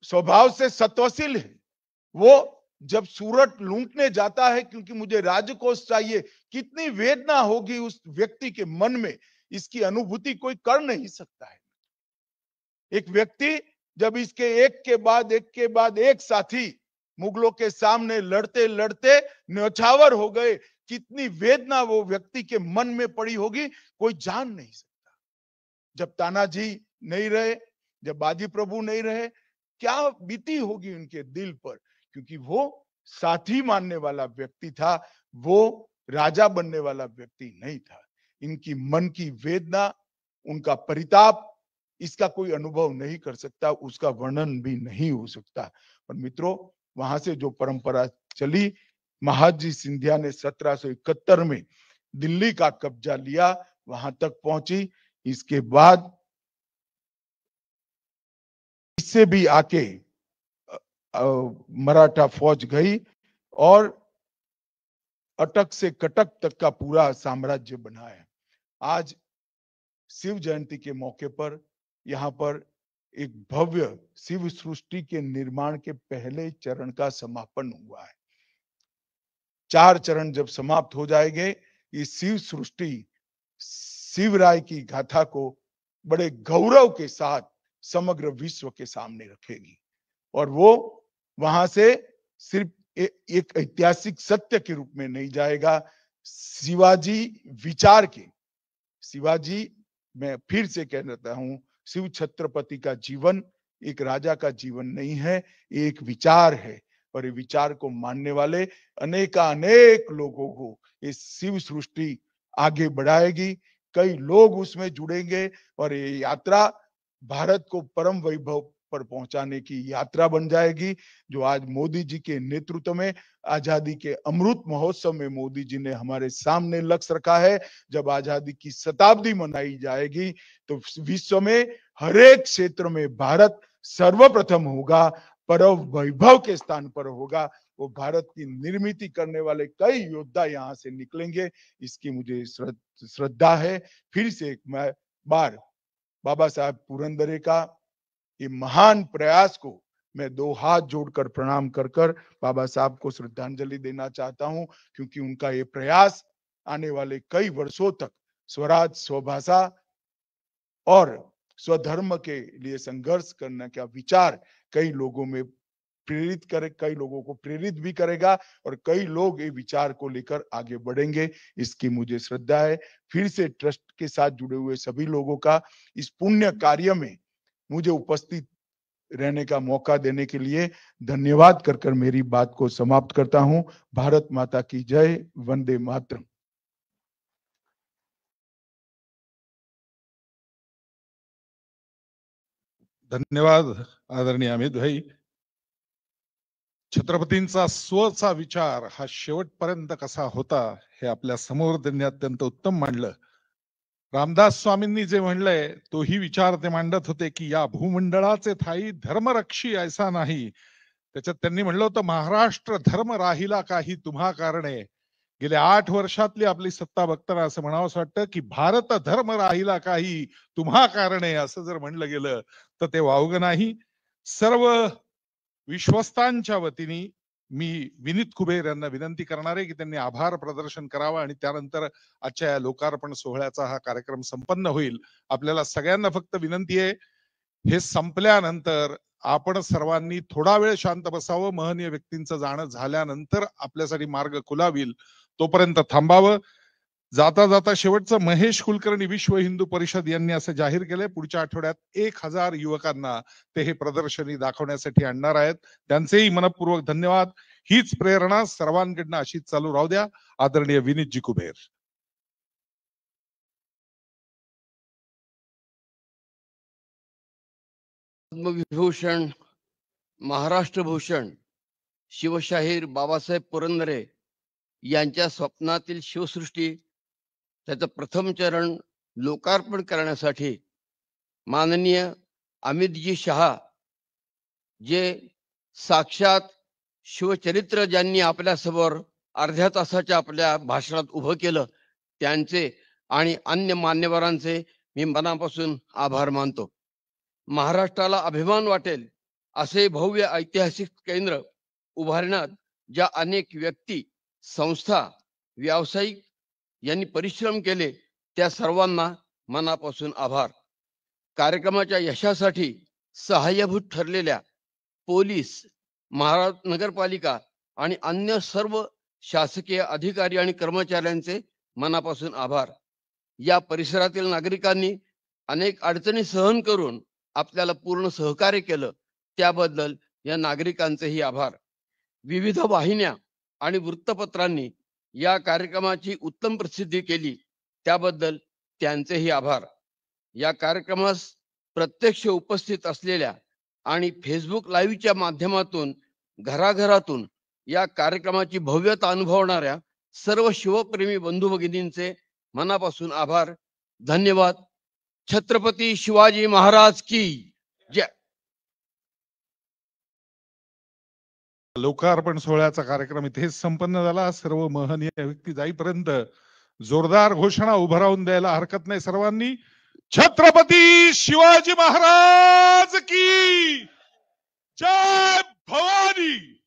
स्वभाव से सत्वशील है, वो जब सूरत लूटने जाता है क्योंकि मुझे राजकोष चाहिए, कितनी वेदना होगी उस व्यक्ति के मन में, इसकी अनुभूति कोई कर नहीं सकता है। एक व्यक्ति जब इसके एक के बाद एक साथी मुगलों के सामने लड़ते लड़ते न्यौछावर हो गए, कितनी वेदना वो व्यक्ति के मन में पड़ी होगी कोई जान नहीं सकता। जब तानाजी नहीं रहे, जब बाजी प्रभु नहीं रहे, क्या बीती होगी उनके दिल पर, क्योंकि वो साथी मानने वाला व्यक्ति था, वो राजा बनने वाला व्यक्ति नहीं था। इनकी मन की वेदना, उनका परिताप, इसका कोई अनुभव नहीं कर सकता, उसका वर्णन भी नहीं हो सकता। और मित्रों, वहां से जो परंपरा चली, महादजी सिंधिया ने 1771 में दिल्ली का कब्जा लिया, वहां तक पहुंची। इसके बाद इससे भी आके मराठा फौज गई और अटक से कटक तक का पूरा साम्राज्य बनाया। आज शिव जयंती के मौके पर यहाँ पर एक भव्य शिव सृष्टि के निर्माण के पहले चरण का समापन हुआ है। 4 चरण जब समाप्त हो जाएंगे, ये शिव सृष्टि शिवराय की गाथा को बड़े गौरव के साथ समग्र विश्व के सामने रखेगी। और वो वहां से सिर्फ एक ऐतिहासिक सत्य के रूप में नहीं जाएगा, शिवाजी विचार के, शिवाजी, मैं फिर से कह देता हूं, शिव छत्रपति का जीवन एक राजा का जीवन नहीं है, एक विचार है। और ये विचार को मानने वाले अनेक लोगों को इस शिव सृष्टि आगे बढ़ाएगी। कई लोग उसमें जुड़ेंगे और ये यात्रा भारत को परम वैभव पर पहुंचाने की यात्रा बन जाएगी, जो आज मोदी जी के नेतृत्व में आजादी के अमृत महोत्सव में मोदी जी ने हमारे सामने लक्ष्य रखा है। जब आजादी की शताब्दी मनाई जाएगी तो विश्व में हर एक क्षेत्र में भारत सर्वप्रथम होगा। परम वैभव के स्थान पर होगा। वो भारत की निर्मित करने वाले कई योद्धा यहाँ से निकलेंगे, इसकी मुझे श्रद्धा है। फिर से एक बार बाबा साहब पुरंदरे का ये महान प्रयास को मैं दो हाथ जोड़कर प्रणाम कर बाबा साहब को श्रद्धांजलि देना चाहता हूं, क्योंकि उनका ये प्रयास आने वाले कई वर्षों तक स्वराज, स्वभाषा और स्वधर्म के लिए संघर्ष करने का विचार कई लोगों में प्रेरित करे, कई लोगों को प्रेरित भी करेगा और कई लोग ये विचार को लेकर आगे बढ़ेंगे, इसकी मुझे श्रद्धा है। फिर से ट्रस्ट के साथ जुड़े हुए सभी लोगों का इस पुण्य कार्य में मुझे उपस्थित रहने का मौका देने के लिए धन्यवाद कर मेरी बात को समाप्त करता हूं। भारत माता की जय, वंदे मातरम। धन्यवाद आदरणीय अमित भाई। छत्रपतींचा स्वचा विचार हा शेवटपर्यंत कसा होता हे आपल्या समोर त्यांनी अत्यंत उत्तम मांडलं। रामदास स्वामींनी जे म्हणलंय तोही विचार ते मांडत होते की या भूमंडळाचे ठाई धर्मरक्षी ऐसा नाही। त्याच्यात त्यांनी म्हणलं होतं, महाराष्ट्र धर्म राहिला काही तुम्हा कारणे। गेल्या 8 वर्षातली आपली सत्ता बघताना असं म्हणावंसं वाटतं की भारत धर्म राहिला काही तुम्हा कारणे, असं जर म्हणलं गेलं तर ते वावगं नाही। सर्व विश्वस्तांच्या वतीने मी विनीत कुबेर यांना विनंती करणार आहे की त्यांनी आभार प्रदर्शन करावं आणि त्यानंतर आजच्या या लोकार्पण सोहळ्याचा हा कार्यक्रम संपन्न होईल। आपल्याला सगळ्यांना फक्त विनंती आहे, हे संपल्यानंतर आपण सर्वांनी थोडा वेळ शांत बसावं। महनीय व्यक्तींचं जाणं झाल्यानंतर आपल्यासाठी मार्ग खुला होईल, तोपर्यंत थांबावं। जाता जाता शेवटचं, महेश कुलकर्णी विश्व हिंदू परिषद यांनी असं जाहीर केलंय पुढच्या आठवड्यात 1000 युवकांना ते हे प्रदर्शनी दाखवण्यासाठी आणणार आहेत। त्यांचेही मनपूर्वक धन्यवाद। हीच प्रेरणा सर्वांकडनं अशीच चालू राहू द्या। आदरणीय विनीतजी कुबेर। पद्मविभूषण, महाराष्ट्र भूषण शिवशाहीर बाबासाहेब पुरंदरे यांच्या स्वप्नातील शिवसृष्टी त्याचं प्रथम चरण लोकार्पण करण्यासाठी माननीय अमितजी शहा, जे साक्षात शिवचरित्र ज्यांनी आपल्या समोर अर्ध्या तासाच्या आपल्या भाषणात उभं केलं, त्यांचे आणि अन्य मान्यवरांचे मी मनापासून आभार मानतो। महाराष्ट्राला अभिमान वाटेल असे भव्य ऐतिहासिक केंद्र उभारण्यात ज्या अनेक व्यक्ती, संस्था, व्यावसायिक यांनी परिश्रम केले, त्या सर्वांना मनापासून आभार। कार्यक्रमाच्या यशासाठी सहाय्यभूत ठरलेल्या पोलीस, नगरपालिका आणि अन्य सर्व शासकीय अधिकारी आणि कर्मचाऱ्यांचे मनापासून आभार। या परिसरातील नागरिकांनी अनेक अडचणी सहन करून आपल्याला पूर्ण सहकार्य केलं, त्याबद्दल या नागरिकांचेही आभार। विविध वाहिन्या आणि वृत्तपत्रांनी या कार्यक्रमाची उत्तम प्रसिद्धी केली, त्याबद्दल त्यांचेही आभार। या कार्यक्रमास प्रत्यक्ष उपस्थित असलेल्या आणि फेसबुक लाईव्हच्या माध्यमातून घराघरातून या कार्यक्रमाची भव्यता अनुभवणाऱ्या सर्व शिवप्रेमी बंधू भगिनींचे मनापासून आभार। धन्यवाद। छत्रपती शिवाजी महाराज की जय। लोकार्पण सोहळ्याचा कार्यक्रम इथेच संपन्न झाला। सर्व महनीय व्यक्ती जाईपर्यंत जोरदार घोषणा उभं राहून द्यायला हरकत नाही सर्वांनी। छत्रपती शिवाजी महाराज की जय भवानी।